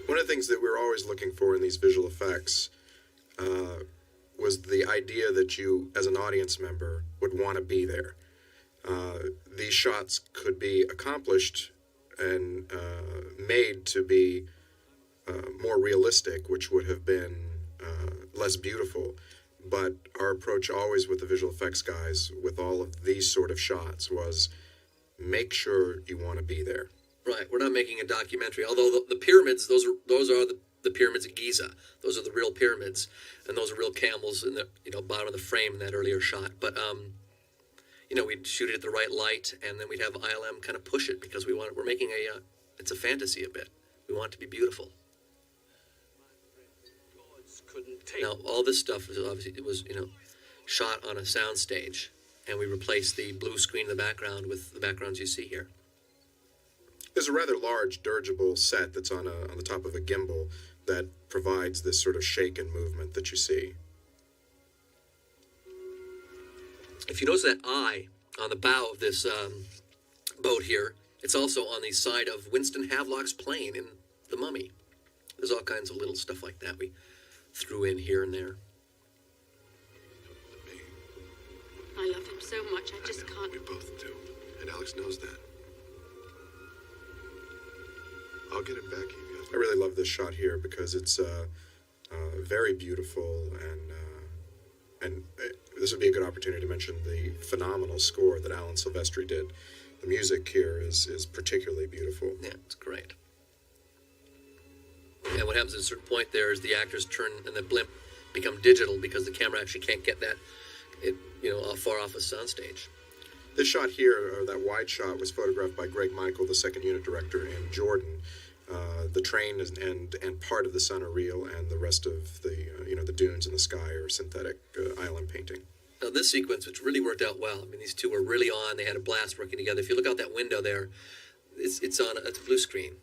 One of the things that we were always looking for in these visual effects was the idea that you, as an audience member, would want to be there. These shots could be accomplished and made to be more realistic, which would have been less beautiful. But our approach always with the visual effects guys, with all of these sort of shots, was make sure you want to be there. Right, we're not making a documentary. Although the pyramids, those are the pyramids at Giza. Those are the real pyramids, and those are real camels in the bottom of the frame in that earlier shot. But we'd shoot it at the right light, and then we'd have ILM kind of push it because we're making it's a fantasy a bit. We want it to be beautiful. Now all this stuff was obviously shot on a sound stage, and we replaced the blue screen in the background with the backgrounds you see here. There's a rather large dirigible set that's on the top of a gimbal that provides this sort of shake and movement that you see. If you notice that eye on the bow of this boat here, it's also on the side of Winston Havelock's plane in The Mummy. There's all kinds of little stuff like that we threw in here and there. I love him so much, I just can't. We both do. And Alex knows that. I'll get it back, you guys. I really love this shot here because it's very beautiful, and this would be a good opportunity to mention the phenomenal score that Alan Silvestri did. The music here is particularly beautiful. Yeah, it's great. And what happens at a certain point there is the actors turn and the blimp become digital because the camera actually can't get that far off a soundstage. This shot here, or that wide shot, was photographed by Greg Michael, the second unit director in Jordan. The train and part of the sun are real, and the rest of the dunes in the sky are synthetic island painting. Now this sequence, which really worked out well. I mean, these two were really on. They had a blast working together. If you look out that window there, it's a blue screen.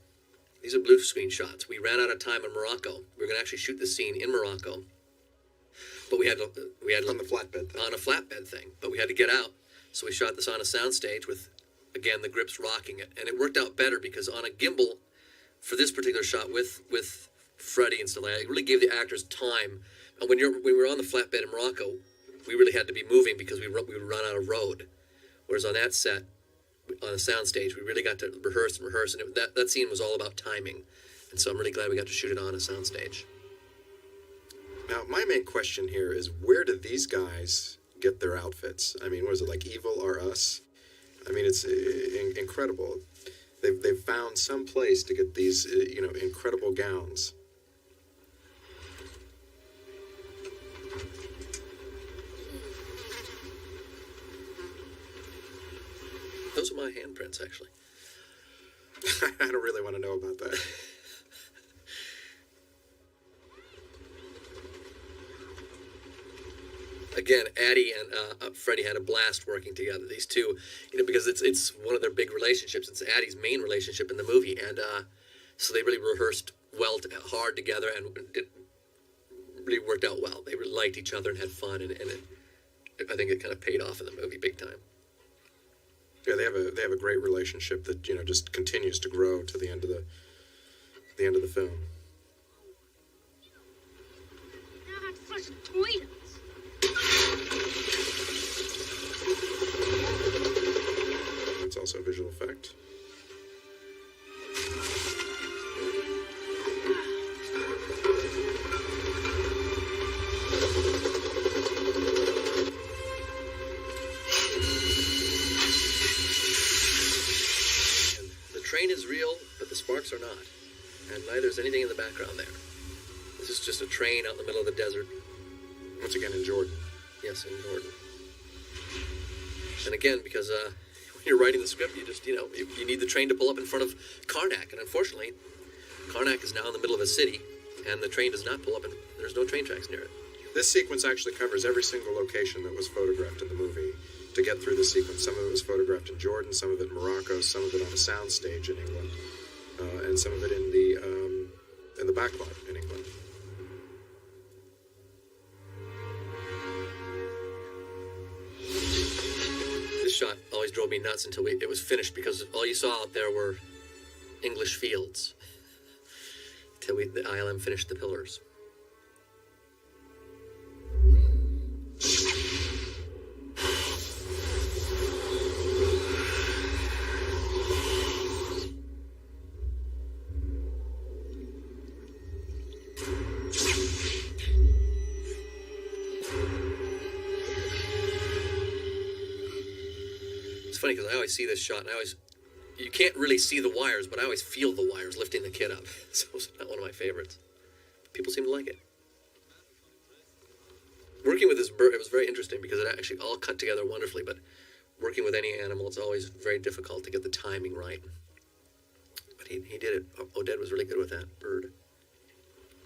These are blue screen shots. We ran out of time in Morocco. We were going to actually shoot this scene in Morocco, but we had on the flatbed thing. On a flatbed thing. But we had to get out, so we shot this on a soundstage with, again, the grips rocking it, and it worked out better because on a gimbal, for this particular shot with Freddie and stuff like that, it really gave the actors time. And when we were on the flatbed in Morocco, we really had to be moving because we would run out of road. Whereas on that set, on a soundstage, we really got to rehearse, and that scene was all about timing. And so I'm really glad we got to shoot it on a soundstage. Now, my main question here is, where did these guys get their outfits? I mean, what is it, like Evil Are Us? I mean, it's incredible. They've found some place to get these, incredible gowns. Those are my handprints, actually. I don't really want to know about that. Again, Addie and Freddie had a blast working together. These two, because it's one of their big relationships. It's Addie's main relationship in the movie, and so they really rehearsed hard together, and it really worked out well. They really liked each other and had fun, and I think it kind of paid off in the movie big time. Yeah, they have a great relationship that just continues to grow to the end of the film. Now I have to flush the toilets. That's also a visual effect. The train is real, but the sparks are not. And neither is anything in the background there. This is just a train out in the middle of the desert. Once again in Jordan. Yes, in Jordan. And again, because when you're writing the script, you need the train to pull up in front of Karnak. And unfortunately, Karnak is now in the middle of a city, and the train does not pull up, and there's no train tracks near it. This sequence actually covers every single location that was photographed in the movie. To get through the sequence, some of it was photographed in Jordan, some of it in Morocco, some of it on a soundstage in England, and some of it in the backlot in England. This shot always drove me nuts until it was finished, because all you saw out there were English fields. till the ILM finished the pillars. It's funny because I always see this shot, and you can't really see the wires, but I always feel the wires lifting the kid up. So it's not one of my favorites. People seem to like it. Working with this bird, it was very interesting because it actually all cut together wonderfully, but working with any animal, it's always very difficult to get the timing right. But he did it. Oded was really good with that bird.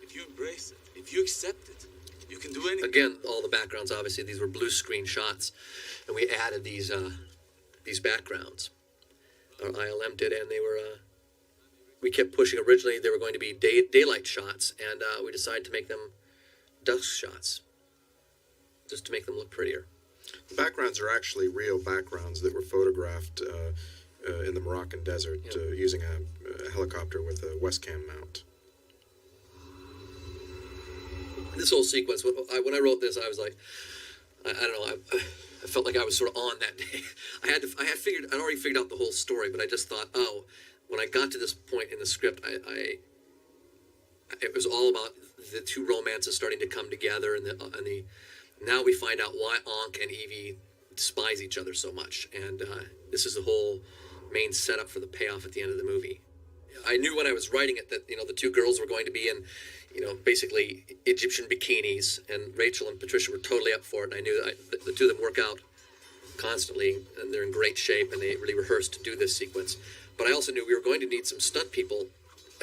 If you embrace it, if you accept it, you can do anything. Again, all the backgrounds, obviously, these were blue screen shots, and we added these backgrounds. Our ILM did, and they were, we kept pushing. Originally, they were going to be daylight shots, and we decided to make them dusk shots, just to make them look prettier. The backgrounds are actually real backgrounds that were photographed in the Moroccan desert using a helicopter with a Westcam mount. This whole sequence, when I wrote this, I was like, I don't know, I felt like I was sort of on that day. I'd already figured out the whole story, but I just thought, when I got to this point in the script, it was all about the two romances starting to come together, and now we find out why Ankh and Evie despise each other so much, and this is the whole main setup for the payoff at the end of the movie. I knew when I was writing it that the two girls were going to be in basically Egyptian bikinis, and Rachel and Patricia were totally up for it, and I knew that the two of them work out constantly, and they're in great shape, and they really rehearsed to do this sequence. But I also knew we were going to need some stunt people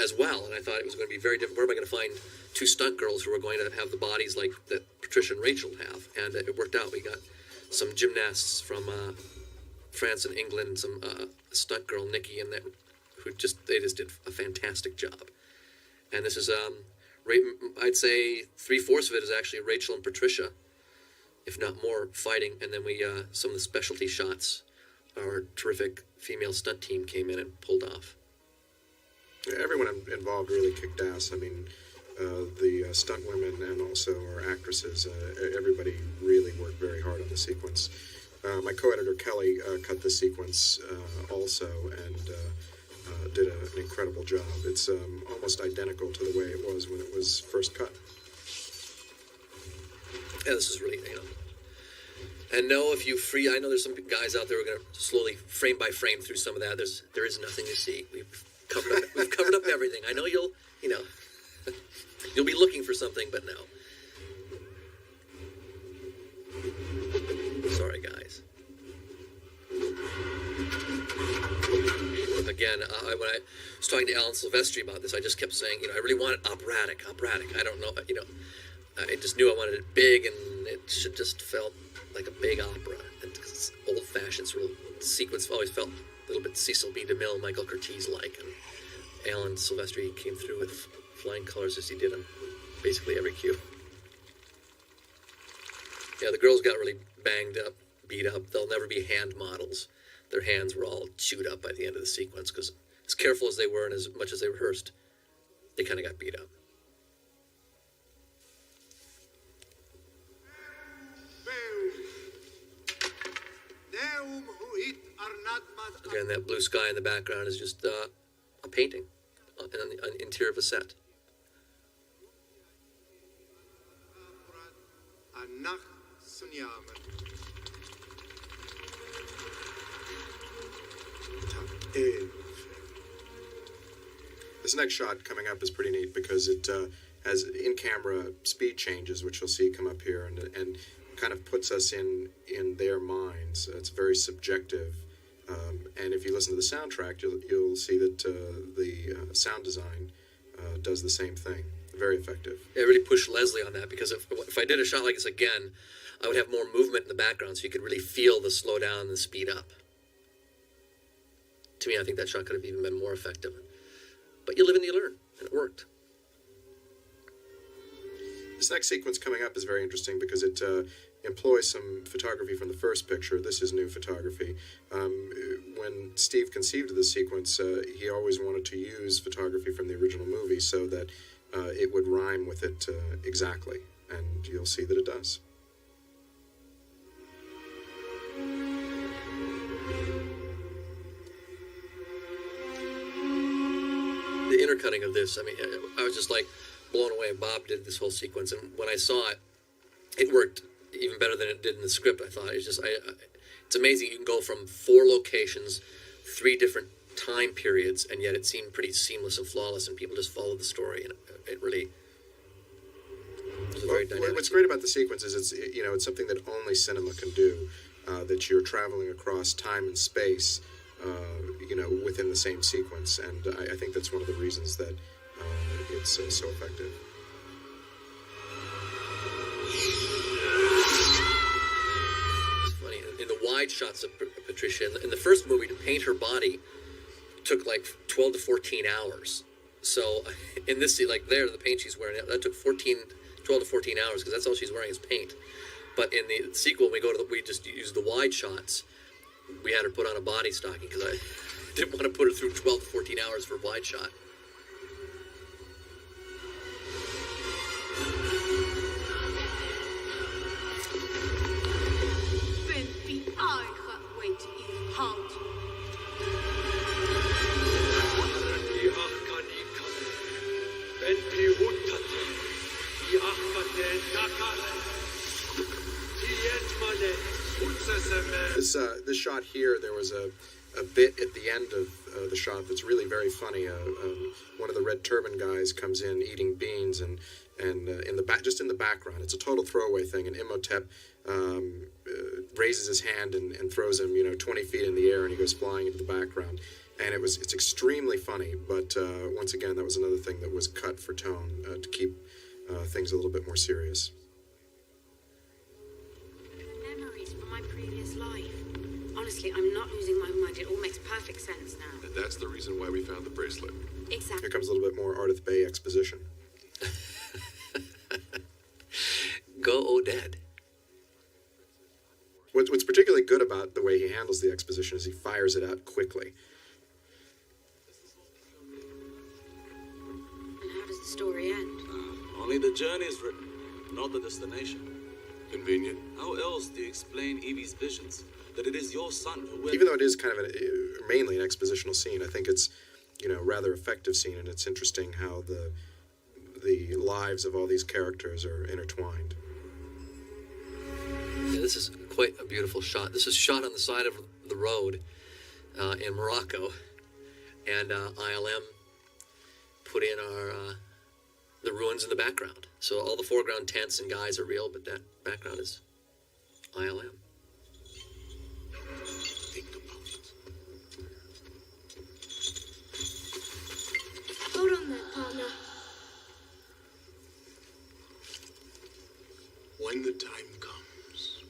as well, and I thought it was going to be very different. Where am I going to find two stunt girls who are going to have the bodies like that Patricia and Rachel have? And it worked out. We got some gymnasts from France and England, some stunt girl, Nikki, and they just did a fantastic job. And this is, I'd say 3/4 of it is actually Rachel and Patricia, if not more, fighting. And then some of the specialty shots, our terrific female stunt team came in and pulled off. Everyone involved really kicked ass. I mean, the stunt women and also our actresses, everybody really worked very hard on the sequence. My co-editor Kelly cut the sequence also, and did an incredible job. It's almost identical to the way it was when it was first cut. Yeah, this is really, And I know there's some guys out there who are going to slowly, frame by frame, through some of that. There is nothing to see. We've covered up everything. I know you'll be looking for something, but no. Sorry, guys. Again, when I was talking to Alan Silvestri about this, I just kept saying, I really want it operatic. I don't know, I just knew I wanted it big, and it should just felt like a big opera. And it's old-fashioned sort of sequence always felt a little bit Cecil B. DeMille, Michael Curtiz-like, and Alan Silvestri came through with flying colors as he did on basically every cue. Yeah, the girls got really banged up, beat up. They'll never be hand models. Their hands were all chewed up by the end of the sequence because as careful as they were and as much as they rehearsed, they kind of got beat up. Again, that blue sky in the background is just a painting on the interior of a set. This next shot coming up is pretty neat because it has in-camera speed changes, which you'll see come up here, and kind of puts us in their minds. It's very subjective, and if you listen to the soundtrack, you'll see that the sound design does the same thing. Very effective. I really pushed Leslie on that because if I did a shot like this again, I would have more movement in the background, so you could really feel the slow down and the speed up. To me, I think that shot could have even been more effective. But you live and you learn, and it worked. This next sequence coming up is very interesting because it employs some photography from the first picture. This is new photography. When Steve conceived of this sequence, he always wanted to use photography from the original movie so that it would rhyme with it exactly, and you'll see that it does. The intercutting of this, I mean, I was just like blown away. Bob did this whole sequence, and when I saw it, it worked even better than it did in the script. I thought it's just, it's amazing. You can go from 4 locations, 3 different time periods, and yet it seemed pretty seamless and flawless, and people just followed the story, and it really was a very dynamic. What's great about the sequence is it's something that only cinema can do. That you're traveling across time and space, within the same sequence, and I think that's one of the reasons that it's so effective. It's funny in the wide shots of Patricia in the first movie, to paint her body took like 12 to 14 hours. So in this, like there, the paint she's wearing, that took 12 to 14 hours, because that's all she's wearing is paint. But in the sequel, we just used the wide shots. We had her put on a body stocking because I didn't want to put her through 12 to 14 hours for a wide shot. This shot here, there was a bit at the end of the shot that's really very funny. One of the red turban guys comes in eating beans, and in the back, just in the background, it's a total throwaway thing. And Imhotep raises his hand and throws him, 20 feet in the air, and he goes flying into the background. And it's extremely funny. But once again, that was another thing that was cut for tone to keep things a little bit more serious. Memories from my previous life. Honestly, I'm not losing my mind. It all makes perfect sense now. And that's the reason why we found the bracelet. Exactly. Here comes a little bit more Ardith Bay exposition. Go Oded. What's particularly good about the way he handles the exposition is he fires it out quickly. And how does the story end? Only the journey is written, not the destination. Convenient. How else do you explain Evie's visions? That it is your son who will... Even though it is kind of mainly an expositional scene, I think it's, rather effective scene, and it's interesting how the lives of all these characters are intertwined. Yeah, this is quite a beautiful shot. This is shot on the side of the road in Morocco, and ILM put in the ruins in the background. So all the foreground tents and guys are real, but that background is ILM. Think about it. Hold on there, partner. When the time comes,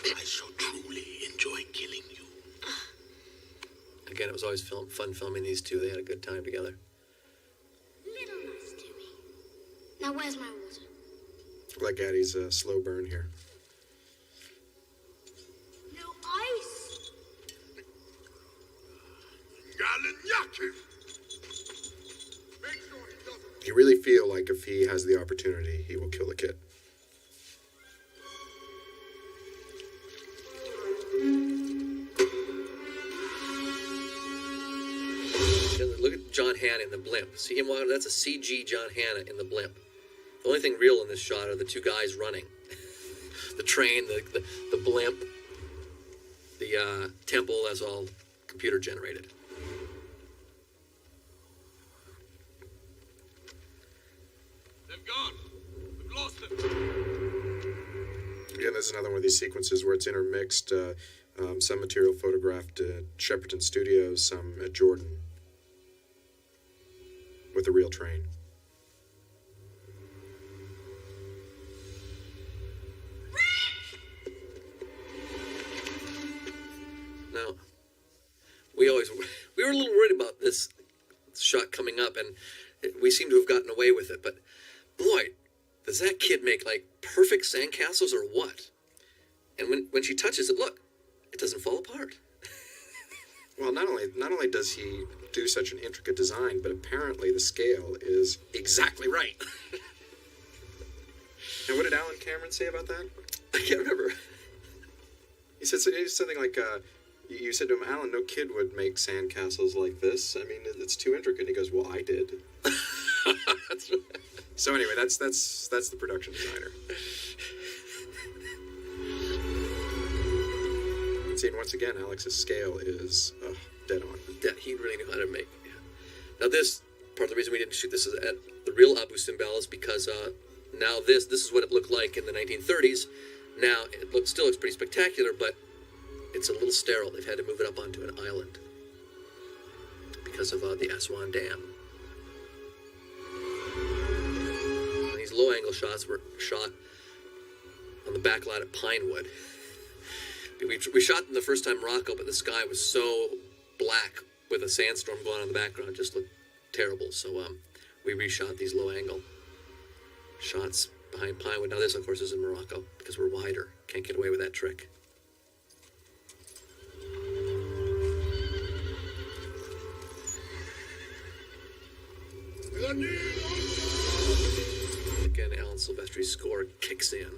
I shall truly enjoy killing you. Again, it was always fun filming these two. They had a good time together. Little nice to me. Now where's my water? Like Addie's slow burn here. No ice. You really feel like if he has the opportunity, he will kill the kid. Look at John Hannah in the blimp. See him walking? That's a CG John Hannah in the blimp. The only thing real in this shot are the two guys running. The train, the blimp, the temple, that's all computer generated. They've gone. We've lost them. Again, this is another one of these sequences where it's intermixed. Some material photographed at Shepperton Studios, some at Jordan, with a real train. Now, we were a little worried about this shot coming up, and we seem to have gotten away with it. But boy, does that kid make like perfect sandcastles or what? And when she touches it, look, it doesn't fall apart. Well, not only does he do such an intricate design, but apparently the scale is exactly right. Now, what did Alan Cameron say about that? I can't remember. He said something like, you said to him, Alan, no kid would make sandcastles like this. I mean, it's too intricate. And he goes, well, I did. So anyway, that's the production designer. See, and once again, Alex's scale is dead on. Yeah, he really knew how to make. Yeah. Now this, part of the reason we didn't shoot this at the real Abu Simbel is because now this is what it looked like in the 1930s. Now it still looks pretty spectacular, but it's a little sterile. They've had to move it up onto an island because of the Aswan Dam. And these low-angle shots were shot on the back lot at Pinewood. We shot them the first time in Morocco, but the sky was so black with a sandstorm going on in the background, it just looked terrible. So we reshot these low-angle shots behind Pinewood. Now this, of course, is in Morocco because we're wider. Can't get away with that trick. Again, Alan Silvestri's score kicks in.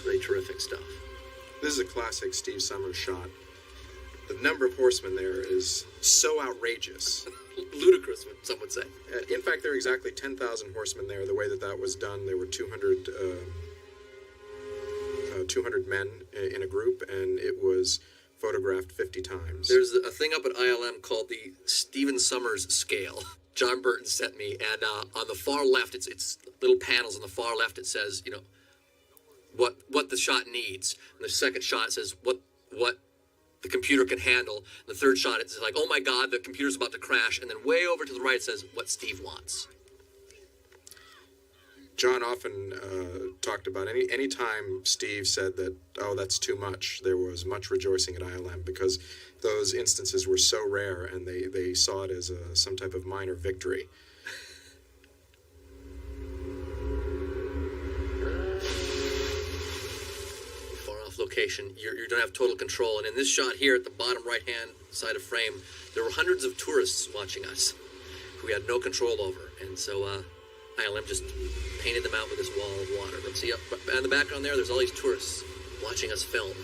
Really terrific stuff. This is a classic Steve Summers shot. The number of horsemen there is so outrageous. Ludicrous, some would say. In fact, there are exactly 10,000 horsemen there. The way that was done, there were 200 men in a group, and it was photographed 50 times. There's a thing up at ILM called the Stephen Summers scale. John Burton sent me, and on the far left, it's little panels on the far left. It says, you know, what the shot needs. And the second shot says what the computer can handle. And the third shot, it's like, oh my God, the computer's about to crash. And then way over to the right, it says what Steve wants. John often talked about any time Steve said that, oh, that's too much, there was much rejoicing at ILM because those instances were so rare and they saw it as some type of minor victory. Location, you don't have total control. And in this shot here at the bottom right hand side of frame, there were hundreds of tourists watching us who we had no control over, and so ILM just painted them out with this wall of water. But see up in the background there's all these tourists watching us film.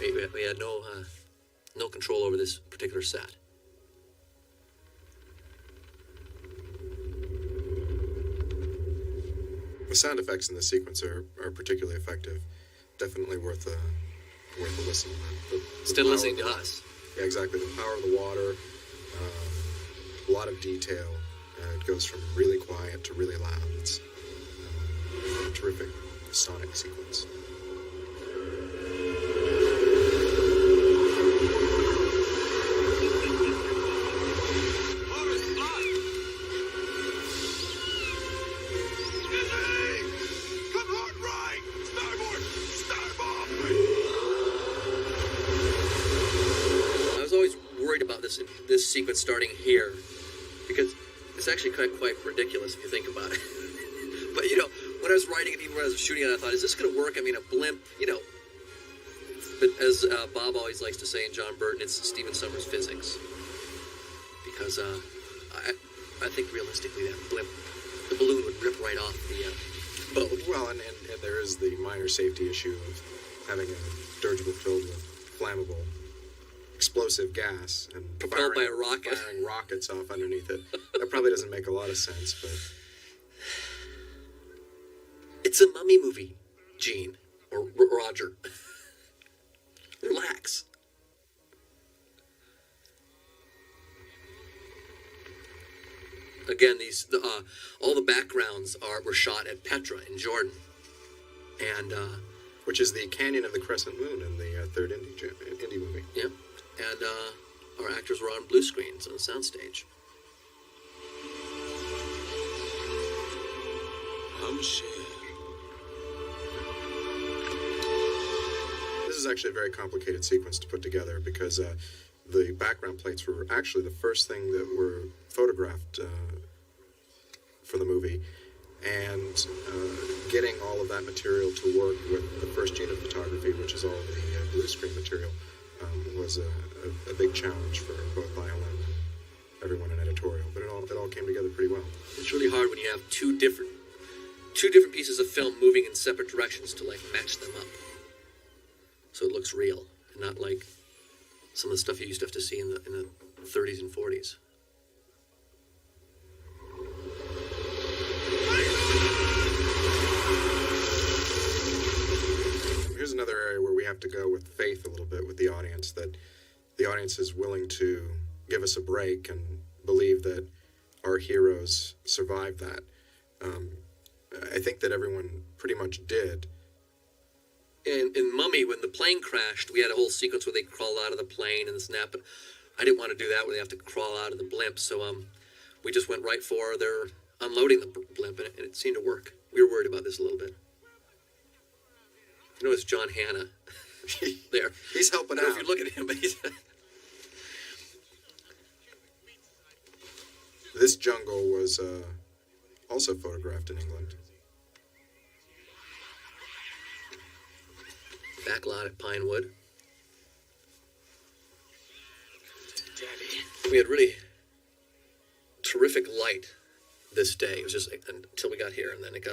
We had no control over this particular set. The sound effects in this sequence are particularly effective. Definitely worth a listen. Still listening to us. Yeah, exactly. The power of the water, a lot of detail. It goes from really quiet to really loud. It's a terrific sonic sequence. This sequence starting here, because it's actually quite ridiculous if you think about it. But you know, when I was writing it, even when I was shooting it, I thought, is this going to work? I mean, a blimp, you know. But as Bob always likes to say, in John Burton, it's Stephen Summers physics. Because I think realistically that blimp, the balloon would rip right off the boat. Well, and there is the minor safety issue of having a dirigible filled with flammable explosive gas and propelled by a rocket, firing rockets off underneath it. That probably doesn't make a lot of sense, but it's a mummy movie, Gene or Roger. Relax. Again, all the backgrounds were shot at Petra in Jordan, and which is the canyon of the Crescent Moon in the third indie movie. Yep. And our actors were on blue screens on the soundstage. This is actually a very complicated sequence to put together because the background plates were actually the first thing that were photographed for the movie. and getting all of that material to work with the first unit photography, which is all the blue screen material, was a big challenge for both Violin and everyone in editorial. But it all came together pretty well. It's really hard when you have two different pieces of film moving in separate directions to like match them up, so it looks real and not like some of the stuff you used to have to see in the 30s and 40s. Here's another area where we have to go with faith a little bit with the audience, that the audience is willing to give us a break and believe that our heroes survived that. I think that everyone pretty much did. In Mummy, when the plane crashed, we had a whole sequence where they crawl out of the plane and snap. But I didn't want to do that where they have to crawl out of the blimp, so we just went right for their unloading the blimp, and it seemed to work. We were worried about this a little bit. You notice John Hannah there. He's helping I don't out. know if you look at him, but he's... This jungle was also photographed in England. Back lot at Pinewood. We had really terrific light this day. It was just until we got here, and then it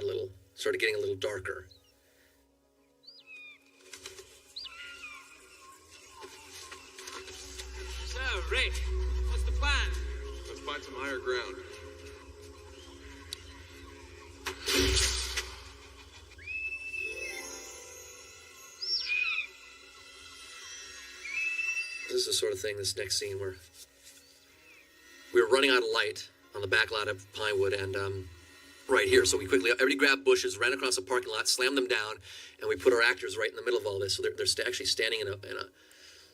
started getting a little darker. So, Rick, what's the plan? Let's find some higher ground. This is the sort of thing, this next scene, where we were running out of light on the back lot of Pinewood, and right here, so everybody grabbed bushes, ran across the parking lot, slammed them down, and we put our actors right in the middle of all this. So they're actually standing in a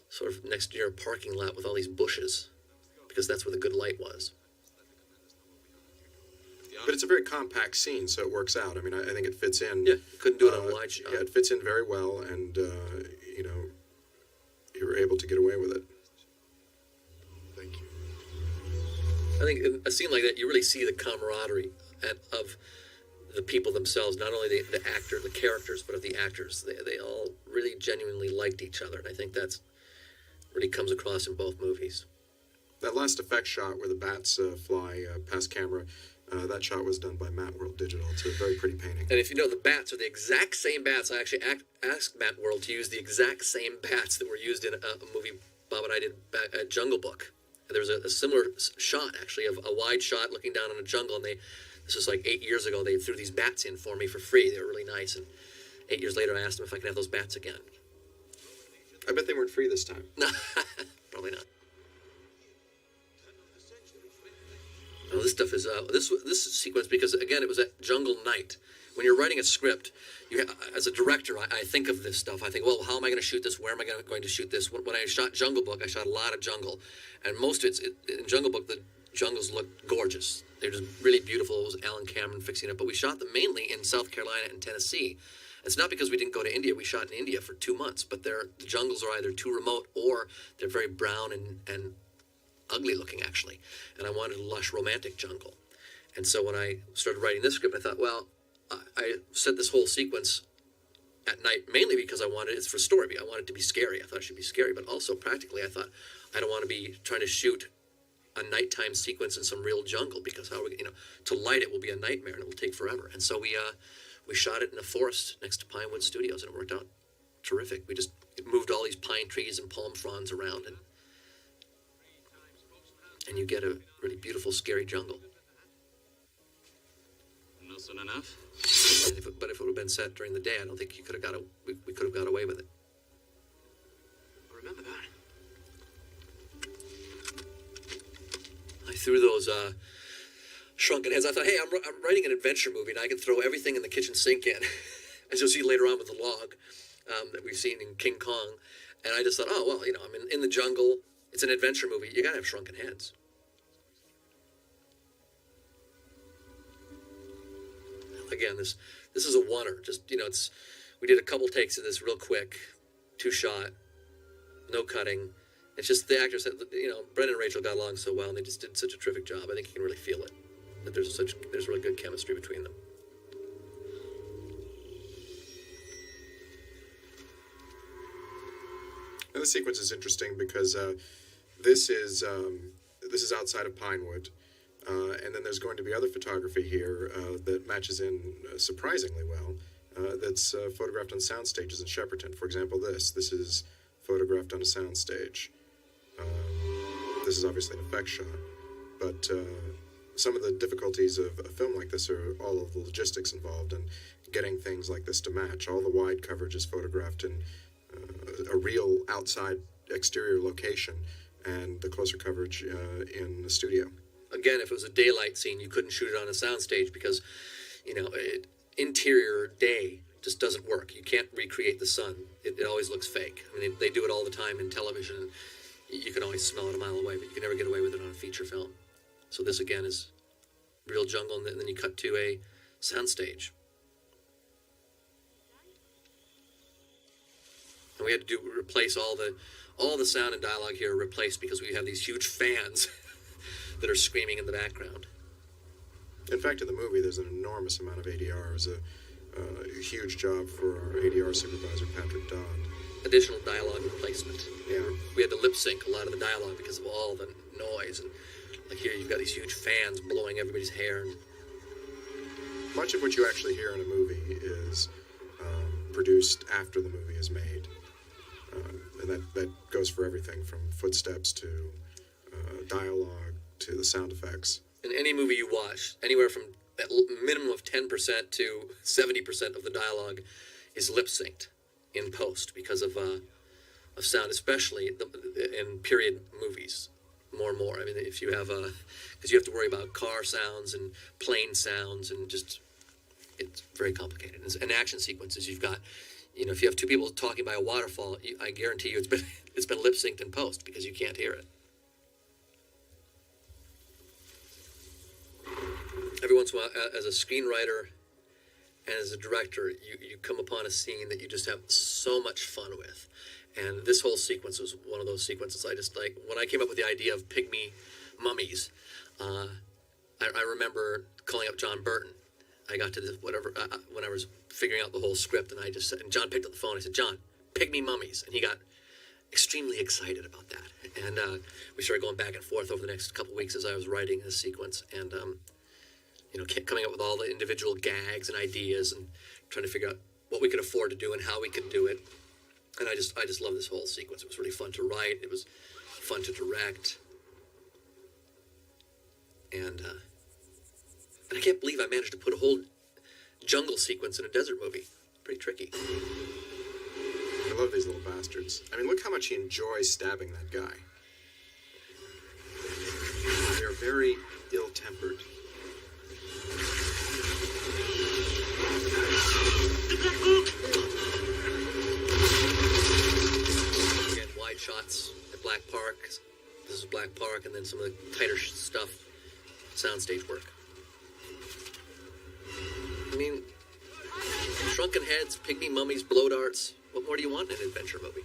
sort of next near a parking lot with all these bushes, because that's where the good light was. But it's a very compact scene, so it works out. I mean, I think it fits in. Yeah, couldn't do it on a wide shot. Yeah, it fits in very well, and, you were able to get away with it. Thank you. I think in a scene like that, you really see the camaraderie of the people themselves, not only the actor, the characters, but of the actors. They all really genuinely liked each other, and I think that's really comes across in both movies. That last effect shot where the bats fly past camera, that shot was done by Matt World Digital. It's a very pretty painting. And if you know, the bats are the exact same bats. I actually asked Matt World to use the exact same bats that were used in a movie Bob and I did back at Jungle Book. And there was a similar shot, actually, of a wide shot looking down on a jungle. And this was like 8 years ago, they threw these bats in for me for free. They were really nice. And 8 years later, I asked them if I could have those bats again. I bet they weren't free this time. No, probably not. No, this stuff is this sequence, because again, it was at Jungle Night. When you're writing a script, as a director, I think of this stuff. I think, well, how am I going to shoot this? Where am I going to shoot this? When I shot Jungle Book, I shot a lot of jungle, and most of in Jungle Book, the jungles look gorgeous. They're just really beautiful. It was Alan Cameron fixing it, but we shot them mainly in South Carolina and Tennessee. It's not because we didn't go to India. We shot in India for 2 months, but the jungles are either too remote or they're very brown and ugly looking, actually. And I wanted a lush, romantic jungle. And so when I started writing this script, I thought, well, I set this whole sequence at night, mainly because it's for story. I wanted it to be scary. I thought it should be scary, but also practically, I thought, I don't want to be trying to shoot a nighttime sequence in some real jungle, because to light it will be a nightmare and it will take forever. And so we shot it in a forest next to Pinewood Studios, and it worked out terrific. We just moved all these pine trees and palm fronds around, and you get a really beautiful, scary jungle. Not soon enough? But if it would have been set during the day, I don't think we could have got away with it. I remember that. I threw those shrunken heads. I thought, hey, I'm writing an adventure movie, and I can throw everything in the kitchen sink in, as you'll see later on with the log that we've seen in King Kong. And I just thought, oh, well, I'm in the jungle. It's an adventure movie. You got to have shrunken heads. Again, this is a oneer. Just, we did a couple takes of this real quick, 2 shot, no cutting. It's just the actors that, Brendan and Rachel got along so well, and they just did such a terrific job. I think you can really feel it, that there's really good chemistry between them. And the sequence is interesting because this is outside of Pinewood, and then there's going to be other photography here that matches in surprisingly well. That's photographed on sound stages in Shepperton. For example, this is photographed on a sound stage. This is obviously an effect shot, but some of the difficulties of a film like this are all of the logistics involved in getting things like this to match. All the wide coverage is photographed in a real outside exterior location, and the closer coverage in the studio. Again, if it was a daylight scene, you couldn't shoot it on a soundstage because, interior day just doesn't work. You can't recreate the sun. It always looks fake. I mean, they do it all the time in television. You can always smell it a mile away, but you can never get away with it on a feature film. So this, again, is real jungle, and then you cut to a soundstage. And we had to replace all the sound and dialogue here are replaced because we have these huge fans that are screaming in the background. In fact, in the movie, there's an enormous amount of ADR. It was a huge job for our ADR supervisor, Patrick Dodd. Additional dialogue replacement. Yeah. We had to lip sync a lot of the dialogue because of all the noise. And like here, you've got these huge fans blowing everybody's hair. Much of what you actually hear in a movie is produced after the movie is made. And that goes for everything from footsteps to dialogue to the sound effects. In any movie you watch, anywhere from a minimum of 10% to 70% of the dialogue is lip synced in post because of sound, especially in period movies. More and more. I mean, if you have because you have to worry about car sounds and plane sounds and just it's very complicated. And action sequences, you've got, if you have two people talking by a waterfall, I guarantee you it's been lip synced in post because you can't hear it. Every once in a while, as a screenwriter and as a director, you come upon a scene that you just have so much fun with. And this whole sequence was one of those sequences I just like. When I came up with the idea of pygmy mummies, I remember calling up John Burton. I got to when I was figuring out the whole script, and I just said, and John picked up the phone. I said, "John, pygmy mummies," and he got extremely excited about that. And we started going back and forth over the next couple weeks as I was writing this sequence, and coming up with all the individual gags and ideas, and trying to figure out what we could afford to do and how we could do it. And I just love this whole sequence. It was really fun to write. It was fun to direct. And I can't believe I managed to put a whole jungle sequence in a desert movie. Pretty tricky. I love these little bastards. I mean, look how much he enjoys stabbing that guy. They are very ill-tempered. Again, wide shots at Black Park. This is Black Park, and then some of the tighter stuff, soundstage work. I mean, shrunken heads, pygmy mummies, blow darts. What more do you want in an adventure movie?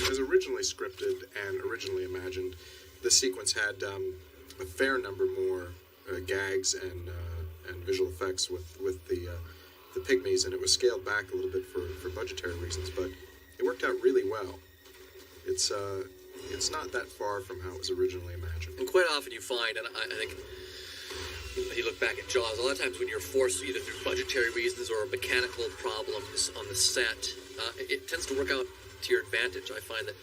As originally scripted and originally imagined, this sequence had a fair number more gags and visual effects with the pygmies, and it was scaled back a little bit for budgetary reasons, but it worked out really well. It's not that far from how it was originally imagined. And quite often you find, and I think you look back at Jaws, a lot of times when you're forced either through budgetary reasons or mechanical problems on the set, it tends to work out to your advantage. I find that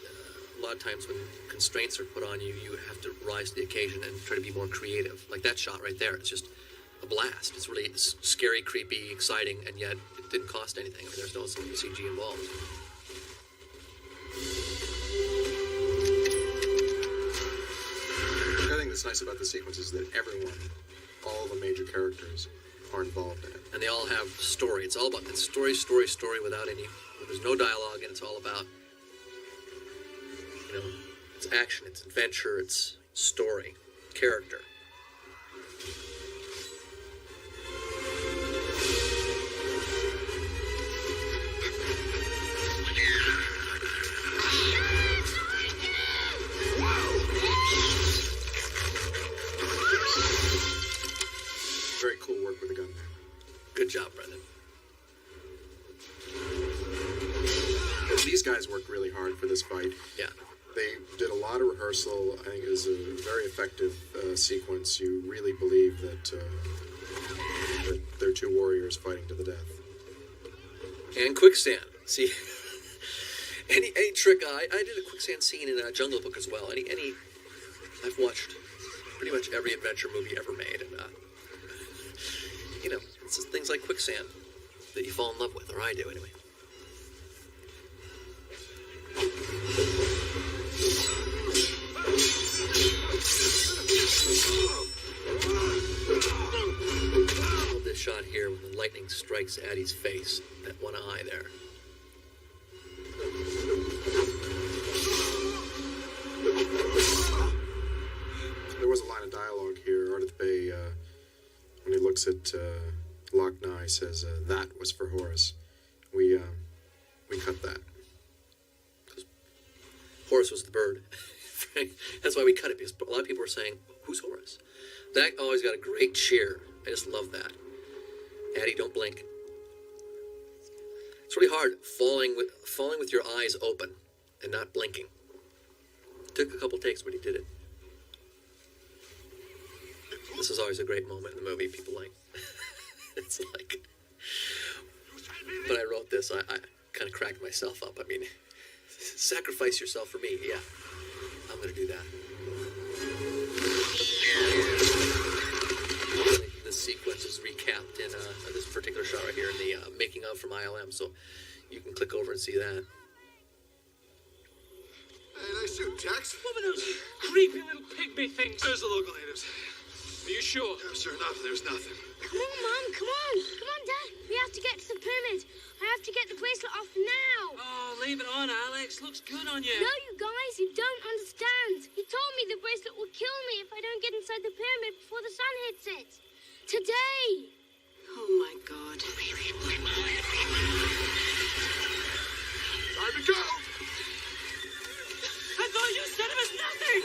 a lot of times when constraints are put on you, you have to rise to the occasion and try to be more creative. Like that shot right there, it's just a blast. It's really scary, creepy, exciting, and yet it didn't cost anything. I mean, there's no CG involved. I think that's nice about the sequence is that everyone, all the major characters, are involved in it. And they all have story. It's all about it's story, story, story without any. There's no dialogue, and it's all about, it's action, it's adventure, it's story, character. Very cool work with the gun there. Good job, Brendan. really hard for this fight. Yeah. They did a lot of rehearsal. I think it was a very effective sequence. You really believe that they're two warriors fighting to the death. And quicksand. See, any trick. I did a quicksand scene in Jungle Book as well. I've watched pretty much every adventure movie ever made, and it's just things like quicksand that you fall in love with, or I do anyway. I love this shot here when the lightning strikes Addie's face, that one eye there. There was a line of dialogue here. Ardith Bay, when he looks at Loch Nye, says, "That was for Horace." We cut that. Horace was the bird. That's why we cut it, because a lot of people were saying, "Who's Horace?" That always got a great cheer. I just love that. Addie, don't blink. It's really hard falling with your eyes open and not blinking. It took a couple takes, but he did it. This is always a great moment in the movie. People like, it's like, when I wrote this, I kind of cracked myself up. I mean, sacrifice yourself for me. Yeah, I'm going to do that. This sequence is recapped in this particular shot right here in the making of from ILM, so you can click over and see that. Hey, nice suit, Tex. What were those creepy little pygmy things? There's the local natives. Are you sure? Yeah, sure enough, there's nothing. Come on, Mom, come on. Come on, Dad. We have to get to the pyramid. I have to get the bracelet off now. Oh, leave it on, Alex. Looks good on you. No, you guys, you don't understand. He told me the bracelet will kill me if I don't get inside the pyramid before the sun hits it. Today. Oh, my God. Time to go! I thought you said it was nothing!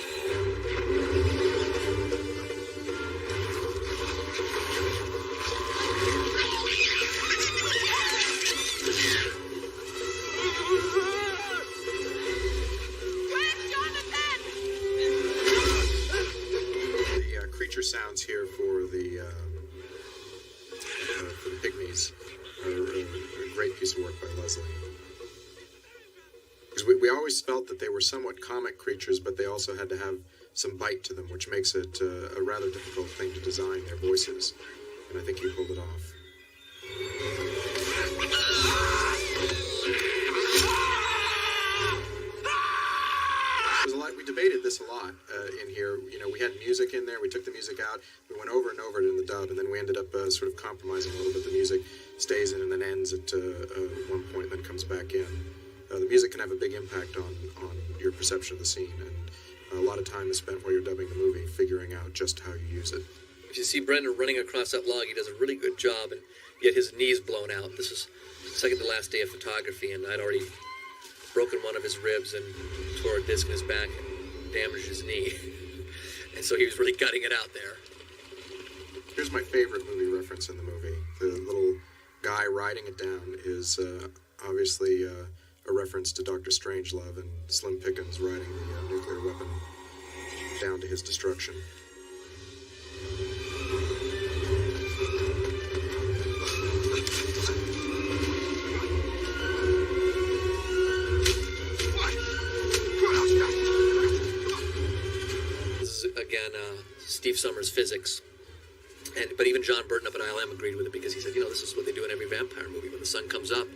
The creature sounds here for the Pygmies are a great piece of work by Leslie. Because we always felt that they were somewhat comic creatures, but they also had to have some bite to them, which makes it a rather difficult thing to design their voices. And I think he pulled it off. We debated this a lot in here. You know, we had music in there. We took the music out. We went over and over it in the dub, and then we ended up sort of compromising a little bit. The music stays in and then ends at one point, and then comes back in. The music can have a big impact on your perception of the scene, and a lot of time is spent while you're dubbing the movie figuring out just how you use it. If you see Brendan running across that log, he does a really good job, and yet his knee's blown out. This is second to last day of photography, and I'd already broken one of his ribs and tore a disc in his back and damaged his knee. And so he was really gutting it out there. Here's my favorite movie reference in the movie. The little guy riding it down is obviously a reference to Dr. Strangelove and Slim Pickens riding the nuclear weapon down to his destruction. Again, Steve Summers' physics. But even John Burton up at ILM agreed with it because he said, this is what they do in every vampire movie. When the sun comes up,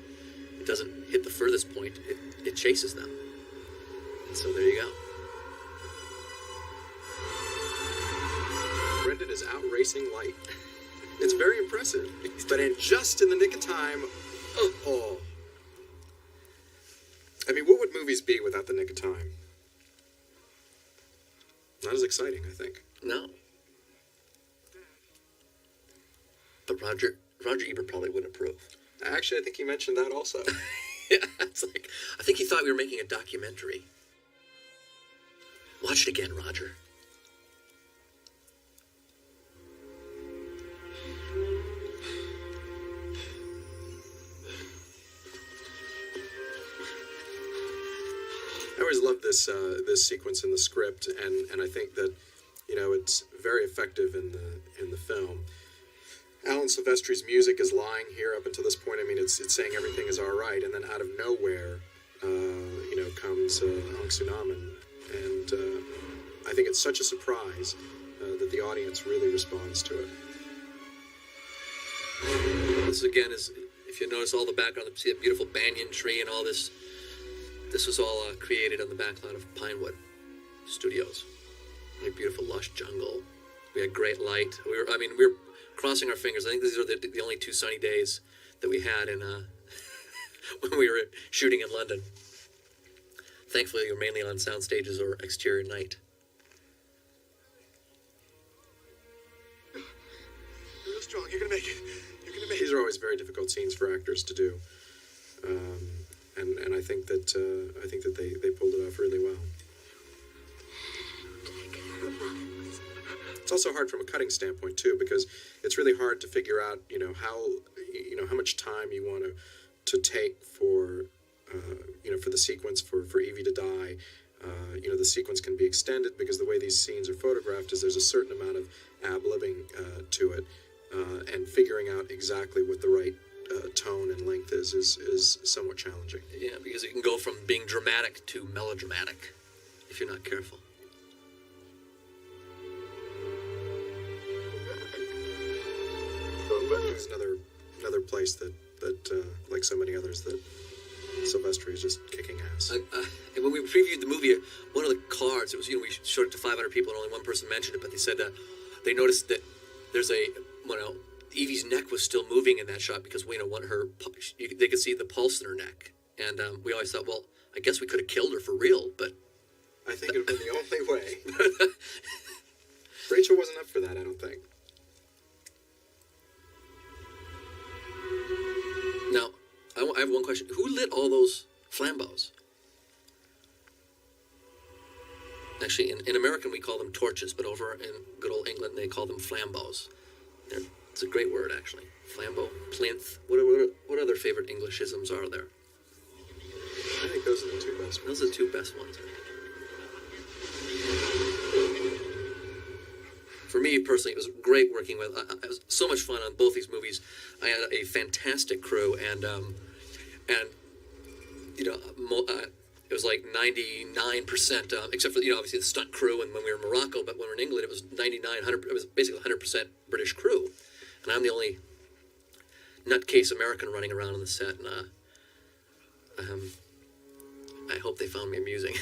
it doesn't hit the furthest point, it chases them. And so there you go. Brendan is out racing light. It's very impressive. But just in the nick of time, oh. I mean, what would movies be without the nick of time? Not as exciting, I think. No. But Roger Ebert probably wouldn't approve. Actually, I think he mentioned that also. Yeah, it's like, I think he thought we were making a documentary. Watch it again, Roger. this sequence in the script, and I think that it's very effective in the film. Alan Silvestri's music is lying here up until this point. I mean, it's saying everything is all right, and then out of nowhere, comes Aung Sunaman, and I think it's such a surprise that the audience really responds to it. This again is, if you notice all the background, see that beautiful banyan tree and all this. This was all created on the backlot of Pinewood Studios. A beautiful lush jungle. We had great light. We were crossing our fingers. I think these are the only 2 sunny days that we had in when we were shooting in London. Thankfully, we were mainly on sound stages or exterior night. You're real strong. You're gonna make it. You're gonna make it. These are always very difficult scenes for actors to do, and I think that they pulled it off really well. It's also hard from a cutting standpoint too, because it's really hard to figure out how much time you want to take for for the sequence for Evie to die. The sequence can be extended because the way these scenes are photographed is there's a certain amount of ad-libbing to it, and figuring out exactly what the right tone and length is somewhat challenging. Yeah, because it can go from being dramatic to melodramatic if you're not careful. There's another place that like so many others, that Silvestri is just kicking ass. And when we previewed the movie, one of the cards, it was, we showed it to 500 people and only one person mentioned it, but they said they noticed that there's Evie's neck was still moving in that shot because they could see the pulse in her neck, and we always thought, well, I guess we could have killed her for real, but I think it would have been the only way. Rachel wasn't up for that, I don't think. Now, I have one question. Who lit all those flambeaus? Actually, in American, we call them torches, but over in good old England, they call them flambeaus. It's a great word, actually. Flambeau, plinth. What other favorite Englishisms are there? I think those are the two best ones. Those are the two best ones. For me personally, it was great working with. It was so much fun on both these movies. I had a fantastic crew, and it was like 99%, except for obviously the stunt crew, and when we were in Morocco. But when we were in England, it was 100. It was basically 100% British crew, and I'm the only nutcase American running around on the set. And I hope they found me amusing.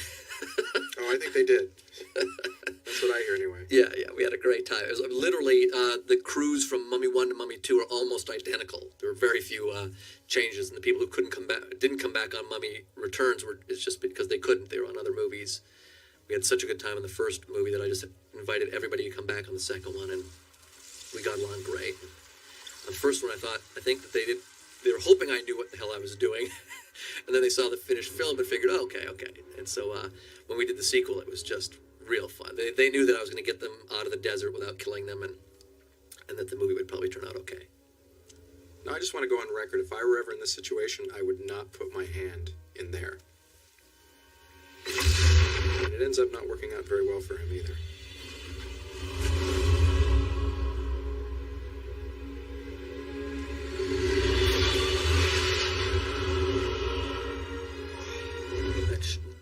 Oh, I think they did. That's what I hear anyway. Yeah, we had a great time. It was literally the crews from Mummy 1 to Mummy 2 are almost identical. There were very few changes, and the people who didn't come back on Mummy Returns it's just because they couldn't. They were on other movies. We had such a good time in the first movie that I just invited everybody to come back on the second one, and we got along great. On the first one, I think that they were hoping I knew what the hell I was doing. And then they saw the finished film and figured, oh, okay. And so when we did the sequel, it was just real fun. They knew that I was going to get them out of the desert without killing them, and that the movie would probably turn out okay. Now, I just want to go on record. If I were ever in this situation, I would not put my hand in there. And it ends up not working out very well for him either.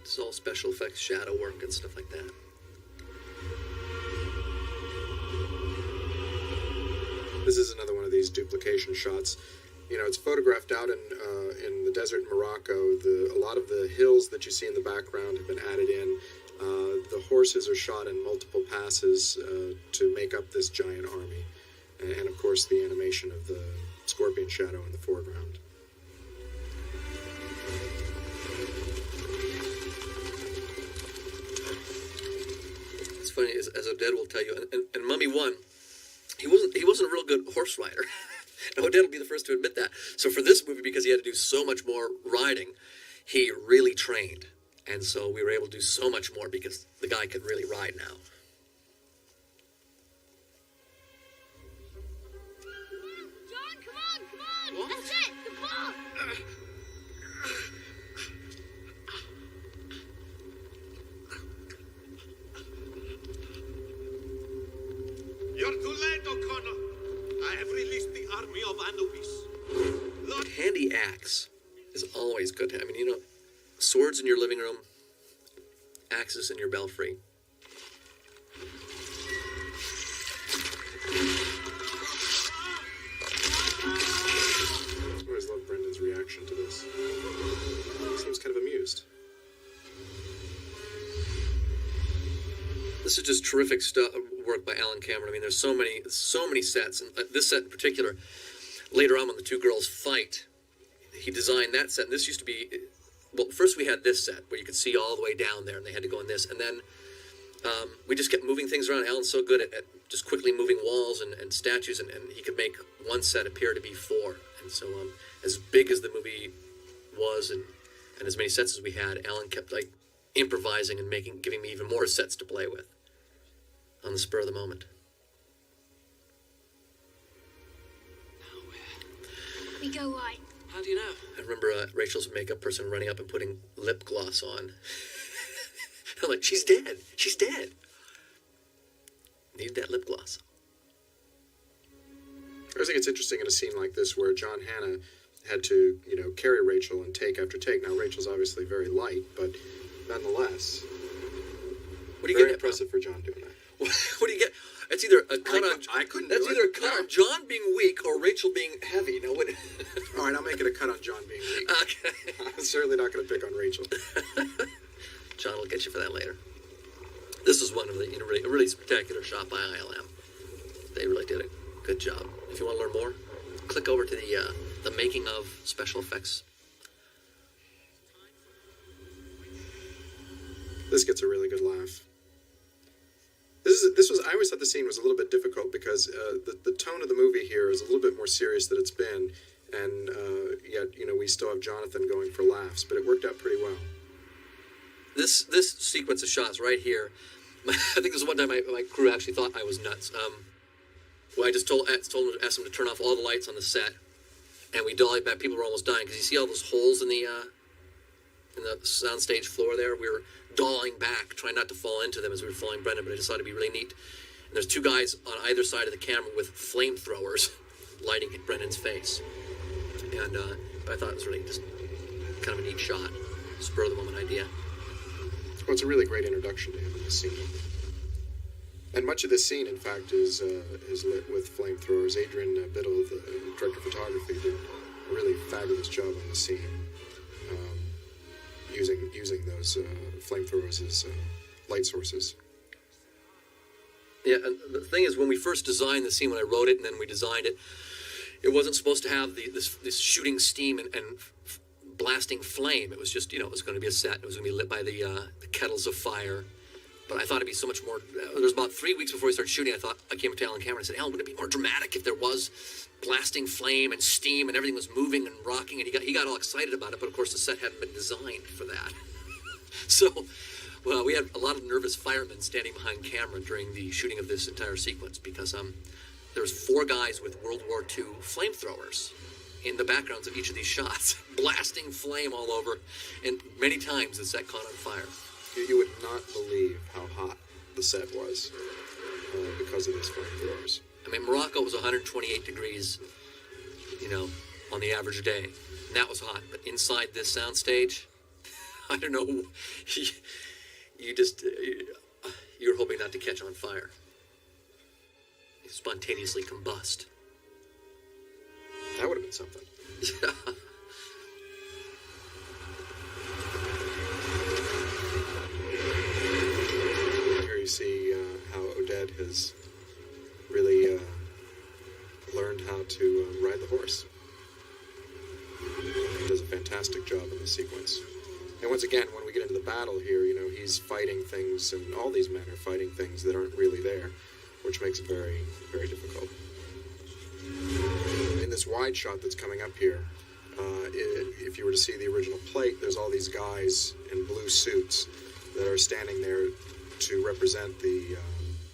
It's all special effects, shadow work, and stuff like that. This is another one of these duplication shots. It's photographed out in the desert in Morocco. A lot of the hills that you see in the background have been added in. The horses are shot in multiple passes to make up this giant army. And of course, the animation of the scorpion shadow in the foreground. It's funny, as Oded will tell you, and Mummy 1, he wasn't a real good horse rider. And Oded will be the first to admit that. So for this movie, because he had to do so much more riding, he really trained. And so we were able to do so much more because the guy could really ride now. John, come on! That's it, the ball! army of Anubis. Handy axe is always good. I mean, you know, swords in your living room, axes in your belfry. I always love Brendan's reaction to this. He seems kind of amused. This is just terrific stuff, work by Alan Cameron. I mean, there's so many sets, and this set in particular. Later on, when the two girls fight, he designed that set. And this used to be, well, first we had this set where you could see all the way down there, and they had to go in this, and then we just kept moving things around. Alan's so good at just quickly moving walls and statues, and he could make one set appear to be four. And so, as big as the movie was, and as many sets as we had, Alan kept like improvising and giving me even more sets to play with on the spur of the moment. We go right. How do you know? I remember Rachel's makeup person running up and putting lip gloss on. I'm like, she's dead. She's dead. Need that lip gloss. I always think it's interesting in a scene like this where John Hannah had to, you know, carry Rachel in take after take. Now, Rachel's obviously very light, but nonetheless, What do you very get? impressive for John doing that. What do you get? It's either a cut on. I couldn't That's do either it. a cut on John being weak or Rachel being heavy. No, what? All right, I'll make it a cut on John being weak. Okay. I'm certainly not going to pick on Rachel. John will get you for that later. This is one of the a really spectacular shot by ILM. They really did a good job. If you want to learn more, click over to the making of special effects. This gets a really good laugh. This was. I always thought the scene was a little bit difficult because the tone of the movie here is a little bit more serious than it's been, and yet you know we still have Jonathan going for laughs, but it worked out pretty well. This sequence of shots right here, I think this was one time my crew actually thought I was nuts. Well, I just asked them to turn off all the lights on the set, and we dollied back. People were almost dying because you see all those holes in the soundstage floor there. We were dollying back, trying not to fall into them as we were following Brendan, but I just thought it'd be really neat. And there's two guys on either side of the camera with flamethrowers lighting Brendan's face. And but I thought it was really just kind of a neat shot, spur of the moment idea. Well, it's a really great introduction to him in this scene. And much of this scene, in fact, is lit with flamethrowers. Adrian Biddle, the director of photography, did a really fabulous job on the scene, using those flamethrowers as light sources. Yeah, and the thing is, when we first designed the scene, when I wrote it and then we designed it, it wasn't supposed to have this shooting steam and blasting flame. It was just, you know, it was going to be a set. It was going to be lit by the kettles of fire. But I thought it'd be so much more. There was about 3 weeks before we started shooting. I came to Alan Cameron and said, "Alan, would it be more dramatic if there was blasting flame and steam and everything was moving and rocking?" And he got all excited about it. But of course, the set hadn't been designed for that. So, well, we had a lot of nervous firemen standing behind camera during the shooting of this entire sequence because there was 4 guys with World War II flamethrowers in the backgrounds of each of these shots, blasting flame all over, and many times the set caught on fire. You would not believe how hot the set was because of these flamethrowers. I mean, Morocco was 128 degrees, you know, on the average day. And that was hot. But inside this soundstage, I don't know, you were hoping not to catch on fire. You spontaneously combust. That would have been something. Yeah. Here you see how Oded has really learned how to ride the horse. He does a fantastic job in this sequence. And once again, when we get into the battle here, you know, he's fighting things, and all these men are fighting things that aren't really there, which makes it very, very difficult. In this wide shot that's coming up here, if you were to see the original plate, there's all these guys in blue suits that are standing there to represent the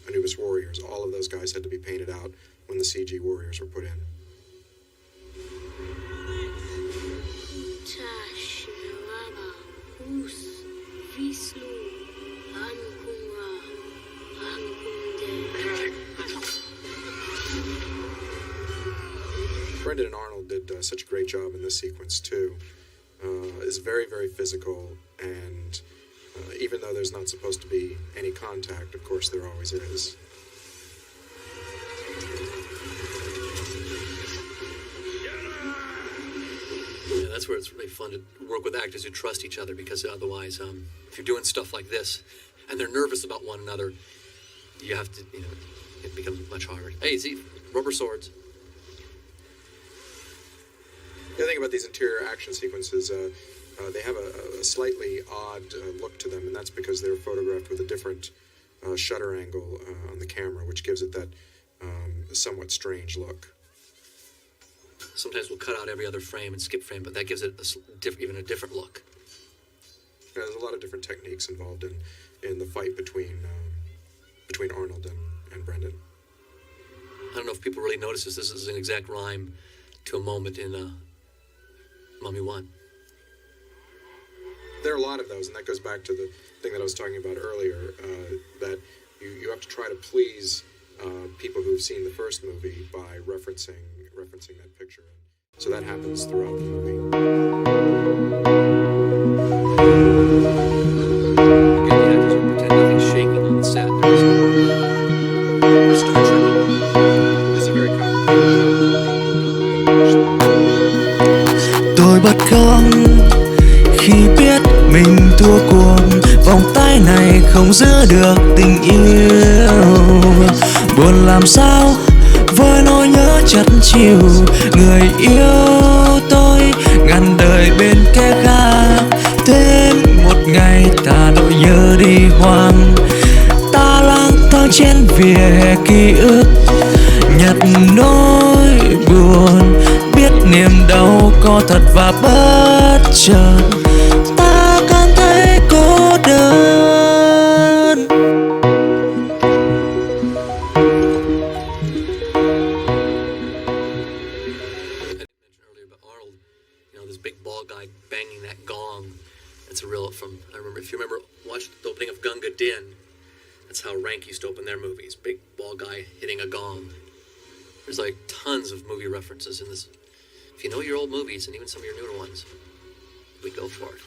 Anubis warriors. All of those guys had to be painted out when the CG warriors were put in. Brendan and Arnold did such a great job in this sequence too. It's very, very physical, and even though there's not supposed to be any contact, of course there always is. Yeah, that's where it's really fun to work with actors who trust each other, because otherwise, if you're doing stuff like this and they're nervous about one another, you have to, it becomes much harder. Hey, see, rubber swords. The other thing about these interior action sequences, they have a slightly odd look to them, and that's because they're photographed with a different shutter angle on the camera, which gives it that somewhat strange look. Sometimes we'll cut out every other frame and skip frame, but that gives it even a different look. Yeah, there's a lot of different techniques involved in the fight between Arnold and Brendan. I don't know if people really notice this. This is an exact rhyme to a moment in Mummy 1. There are a lot of those, and that goes back to the thing that I was talking about earlier, that you have to try to please people who've seen the first movie by referencing that picture. So that happens throughout the movie. Again, the actors will pretend nothing's shaking on the set. There's Star Trek. This is a very Tôi bất công khi biết mình thua cuộc, vòng tay này không giữ được tình yêu. Buồn làm sao với nỗi nhớ chắt chiu người yêu tôi ngàn đời bên kẻ khác. Thêm một ngày ta nỗi nhớ đi hoang, ta lang thang trên vỉa hè ký ức, nhặt nỗi buồn, biết niềm đau có thật và bất chợt ta cảm thấy cô đơn. Big bald guy banging that gong. That's a real I remember, if you remember, watch the opening of Gunga Din. That's how Rank used to open their movies. Big bald guy hitting a gong. There's like tons of movie references in this. If you know your old movies and even some of your newer ones, we go for it.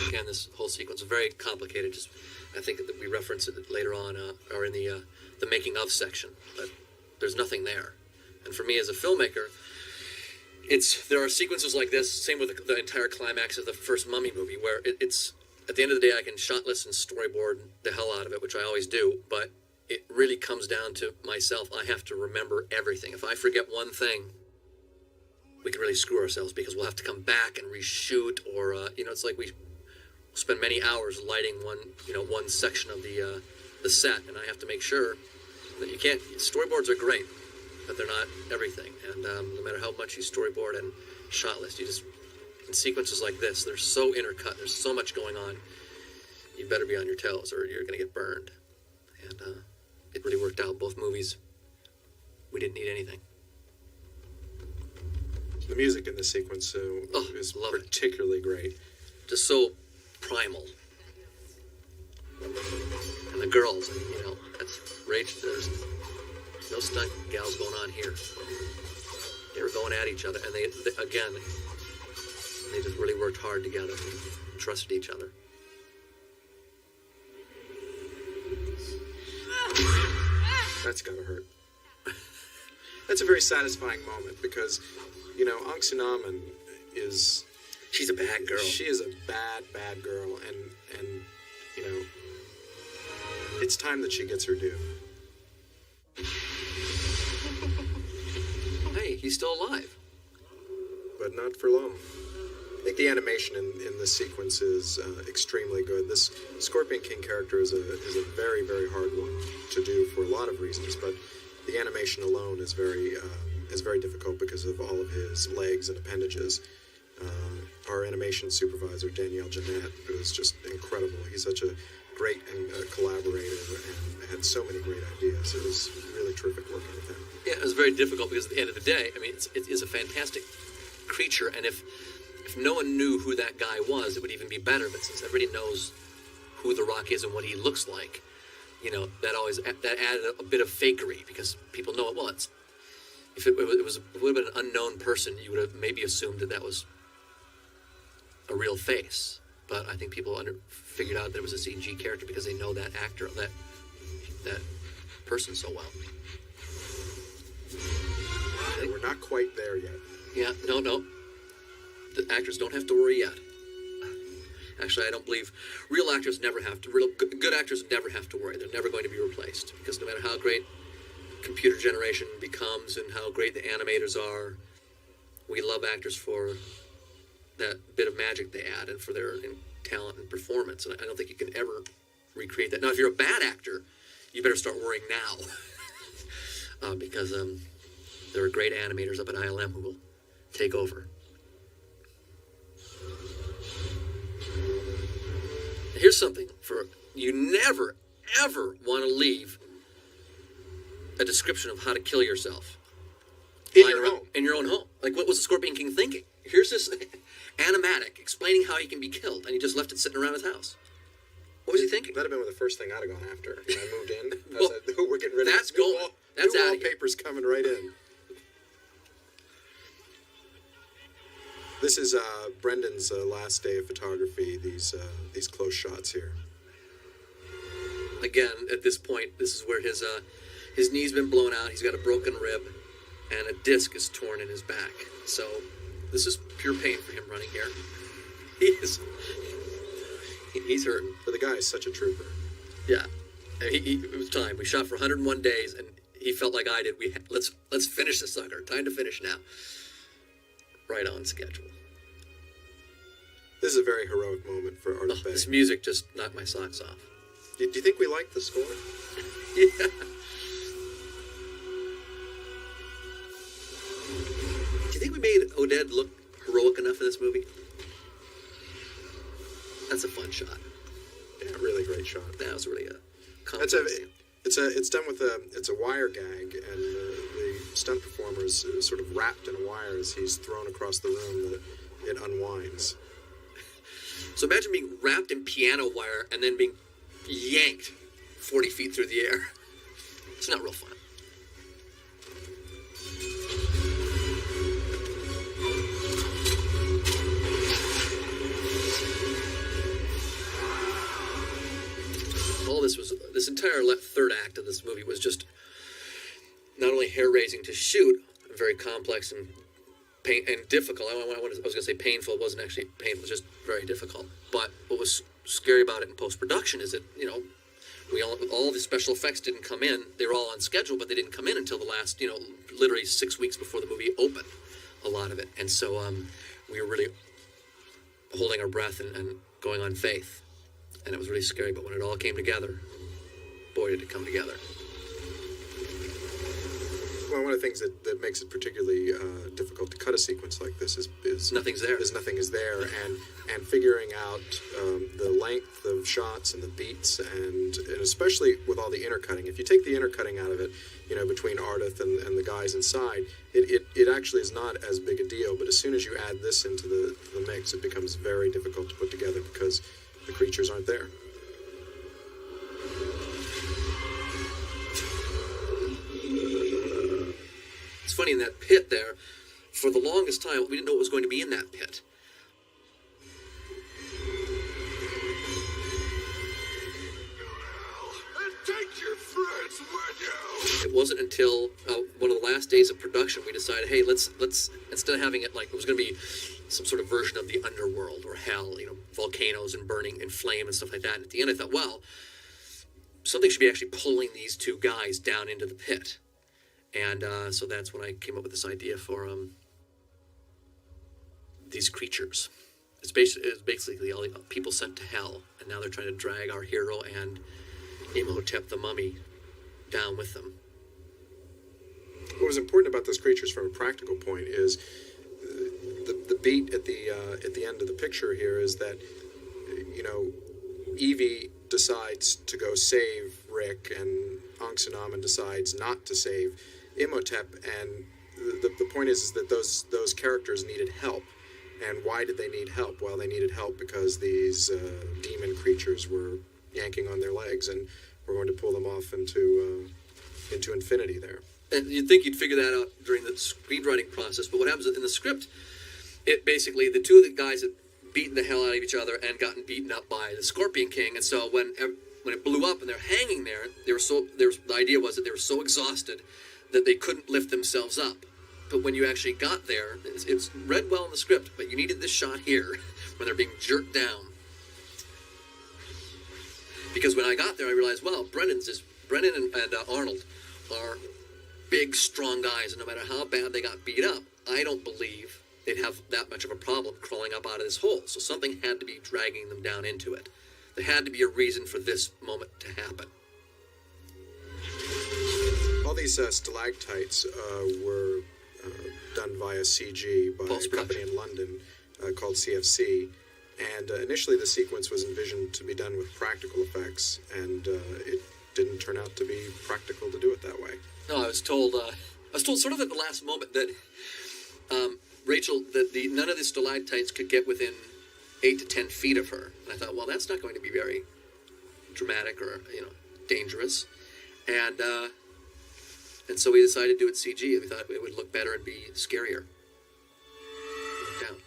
Again, this whole sequence is very complicated. Just, I think that we reference it later on, or in the making of section, but there's nothing there. And for me as a filmmaker, there are sequences like this. Same with the entire climax of the first Mummy movie, where it's at the end of the day I can shot list and storyboard the hell out of it, which I always do. But it really comes down to myself. I have to remember everything. If I forget one thing, we can really screw ourselves, because we'll have to come back and reshoot, or it's like we spend many hours lighting one section of the set, and I have to make sure that you can't. Storyboards are great, but they're not everything. And no matter how much you storyboard and shot list, you just, in sequences like this, they're so intercut. There's so much going on. You better be on your toes, or you're going to get burned. And it really worked out. Both movies, we didn't need anything. The music in this sequence is particularly great. Just so primal. And the girls, that's Rach. There's no stunt gals going on here. They were going at each other, and they just really worked hard together and trusted each other. That's gotta hurt. That's a very satisfying moment, because Aung Sunaman she's a bad girl. She is a bad girl, and it's time that she gets her due. Hey, he's still alive. But not for long. I think the animation in this sequence is extremely good. This Scorpion King character is a very, very hard one to do for a lot of reasons, but the animation alone is very difficult because of all of his legs and appendages. Our animation supervisor, Danielle Jeanette, was just incredible. He's such a great collaborator and had so many great ideas. It was really terrific working with him. Yeah, it was very difficult because at the end of the day, it is a fantastic creature, and if If no one knew who that guy was, it would even be better. But since everybody knows who The Rock is and what he looks like, you know, that added a bit of fakery because people know it. Well, if it would have been an unknown person, you would have maybe assumed that was a real face. But I think people figured out that it was a CG character because they know that actor, that person so well. And we're not quite there yet. Yeah, no. The actors don't have to worry yet. Actually, I don't believe real actors never have to. Real good actors never have to worry. They're never going to be replaced because no matter how great computer generation becomes and how great the animators are, we love actors for that bit of magic they add and for their talent and performance. And I don't think you can ever recreate that. Now, if you're a bad actor, you better start worrying now because there are great animators up at ILM who will take over. Here's something for you: never, ever want to leave a description of how to kill yourself in your home. In your own home. Like, what was the Scorpion King thinking? Here's this animatic explaining how he can be killed, and he just left it sitting around his house. What was he thinking? That'd have been the first thing I'd have gone after when I moved in. Well, I said, we're getting rid of that's this. going. That's new out of here. wallpaper's coming right in. This is Brendan's last day of photography. These close shots here. Again, at this point, this is where his knee's been blown out. He's got a broken rib, and a disc is torn in his back. So this is pure pain for him running here. He's hurting. But the guy is such a trooper. Yeah, and it was time. We shot for 101 days, and he felt like I did. Let's finish this sucker. Time to finish now. Right on schedule. This is a very heroic moment for Art of Bay. This music just knocked my socks off. Do you think we like the score? Yeah. Do you think we made Oded look heroic enough in this movie? That's a fun shot. Yeah, really great shot. That was really a complex. It's done with a wire gag, and the stunt performer is sort of wrapped in a wire as he's thrown across the room. That it unwinds. So imagine being wrapped in piano wire and then being yanked 40 feet through the air. It's not real fun. This entire third act of this movie was just not only hair-raising to shoot, very complex and difficult. I was going to say painful. It wasn't actually painful. It was just very difficult. But what was scary about it in post-production is that, you know, all the special effects didn't come in. They were all on schedule, but they didn't come in until the last, literally 6 weeks before the movie opened, a lot of it. And so we were really holding our breath and going on faith. And it was really scary. But when it all came together, boy, did it come together. Well, one of the things that makes it particularly difficult to cut a sequence like this is nothing's there. Nothing is there, and figuring out the length of shots and the beats, and especially with all the intercutting. If you take the intercutting out of it, between Ardith and the guys inside, it actually is not as big a deal. But as soon as you add this into the mix, it becomes very difficult to put together because the creatures aren't there. It's funny, in that pit there, for the longest time, we didn't know what was going to be in that pit. Take your friends with you. It wasn't until one of the last days of production we decided, hey, let's instead of having it like it was going to be some sort of version of the underworld or hell, volcanoes and burning and flame and stuff like that. And at the end, I thought, well, something should be actually pulling these two guys down into the pit. And so that's when I came up with this idea for these creatures. It's basically all people sent to hell, and now they're trying to drag our hero and Imhotep the mummy down with them. What was important about those creatures from a practical point is the beat at the end of the picture here is that Evie decides to go save Rick, and Anxanaman decides not to save Imhotep, and the point is that those characters needed help, And why did they need help? Well, they needed help because these demon creatures were yanking on their legs, and we're going to pull them off into infinity there. And you'd think you'd figure that out during the screenwriting process, but what happens in the script, it basically, the two of the guys had beaten the hell out of each other and gotten beaten up by the Scorpion King, and so when it blew up and they're hanging there, the idea was that they were so exhausted that they couldn't lift themselves up. But when you actually got there, it's read well in the script, but you needed this shot here when they're being jerked down. Because when I got there, I realized, well, Brennan and Arnold are big, strong guys, and no matter how bad they got beat up, I don't believe they'd have that much of a problem crawling up out of this hole. So something had to be dragging them down into it. There had to be a reason for this moment to happen. All these stalactites were done via CG by a company in London called CFC. And initially the sequence was envisioned to be done with practical effects, and it didn't turn out to be practical to do it that way. No, I was told sort of at the last moment that Rachel, that none of the stalactites could get within 8 to 10 feet of her. And I thought, well, that's not going to be very dramatic or, dangerous. And so we decided to do it CG. We thought it would look better and be scarier. Down.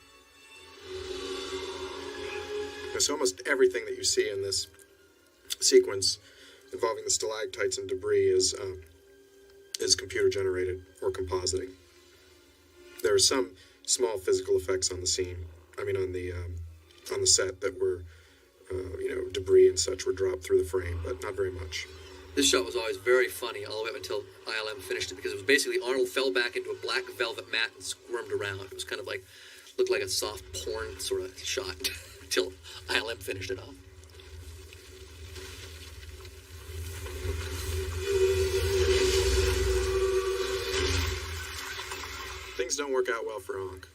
So almost everything that you see in this sequence involving the stalactites and debris is computer generated or compositing. There are some small physical effects on the scene. I mean, on the set that were, debris and such were dropped through the frame, but not very much. This shot was always very funny all the way up until ILM finished it, because it was basically Arnold fell back into a black velvet mat and squirmed around. It was kind of like, looked like a soft porn sort of shot until ILM finished it off. Things don't work out well for Ankh.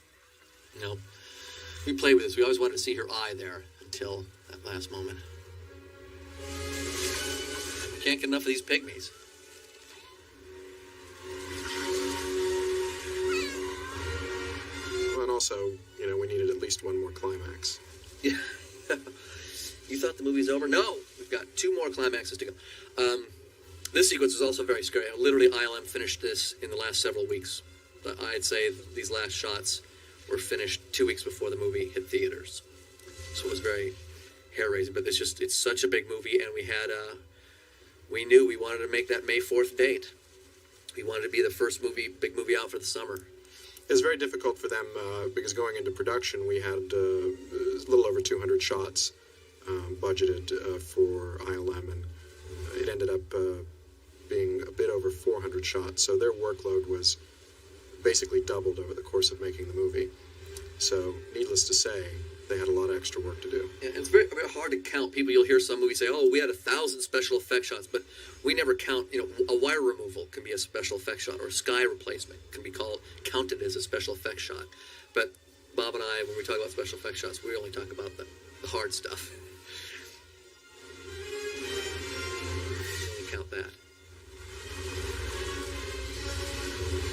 No. We played with this. We always wanted to see her eye there until that last moment. Can't get enough of these pygmies. Well, and also, we needed at least one more climax. Yeah. You thought the movie's over? No. We've got 2 more climaxes to go. This sequence is also very scary. Literally, ILM finished this in the last several weeks. I'd say these last shots were finished 2 weeks before the movie hit theaters. So it was very hair-raising. But it's such a big movie, and we knew we wanted to make that May 4th date. We wanted to be the first big movie out for the summer. It was very difficult for them because going into production, we had a little over 200 shots budgeted for ILM, and it ended up being a bit over 400 shots. So their workload was basically doubled over the course of making the movie. So, needless to say, they had a lot of extra work to do. Yeah, it's very, very hard to count. You'll hear some movies say, oh, we had 1,000 special effect shots, but we never count, a wire removal can be a special effect shot, or a sky replacement can be counted as a special effect shot. But Bob and I, when we talk about special effect shots, we only talk about the hard stuff. We only count that.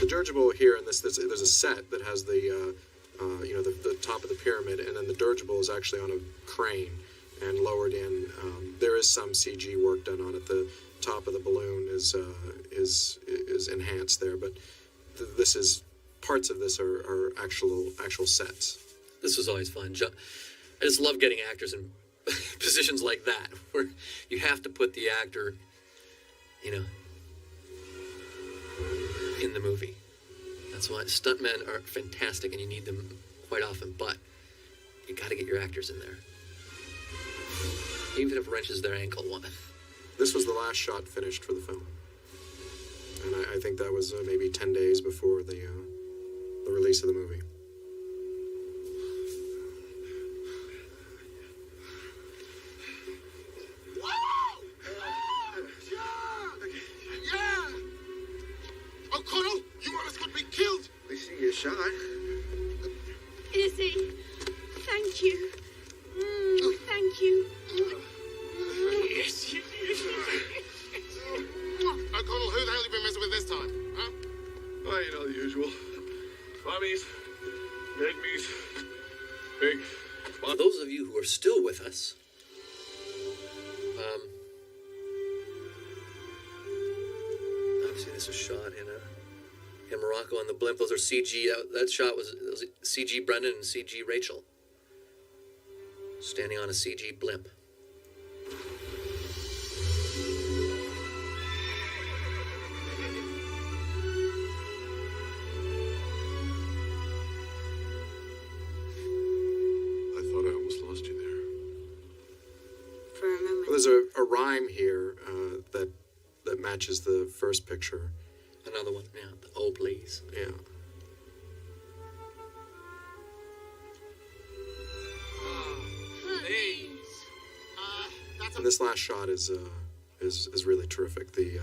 The dirigible here in this, there's a set that has the top of the pyramid, and then the dirigible is actually on a crane and lowered in. There is some CG work done on it. The top of the balloon is enhanced there, but parts of this are actual sets. This was always fun. I just love getting actors in positions like that, where you have to put the actor, in the movie. That's why stuntmen are fantastic, and you need them quite often, but you got to get your actors in there. Even if it wrenches their ankle. This was the last shot finished for the film. And I think that was maybe 10 days before the release of the movie. O'Connell, you almost got me killed. They see your shot. Izzy, thank you. Thank you. Yes. O'Connell, who the hell you been messing with this time? Huh? Oh, the usual. Mummies, pygmies, for those of you who are still with us, obviously this was shot in Morocco on the blimp. Those are CG. That shot was CG Brendan and CG Rachel standing on a CG blimp. I thought I almost lost you there. For a moment. Well, there's a rhyme here that matches the first picture. Another one, yeah. Oh, please. Yeah. And this last shot is really terrific. The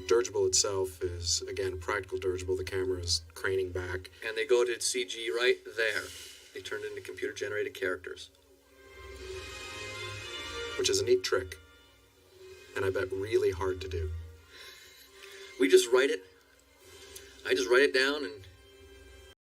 dirigible itself is, again, a practical dirigible. The camera is craning back. And they go to CG right there. They turn into computer-generated characters. Which is a neat trick. And I bet really hard to do. We just write it. I just write it down, and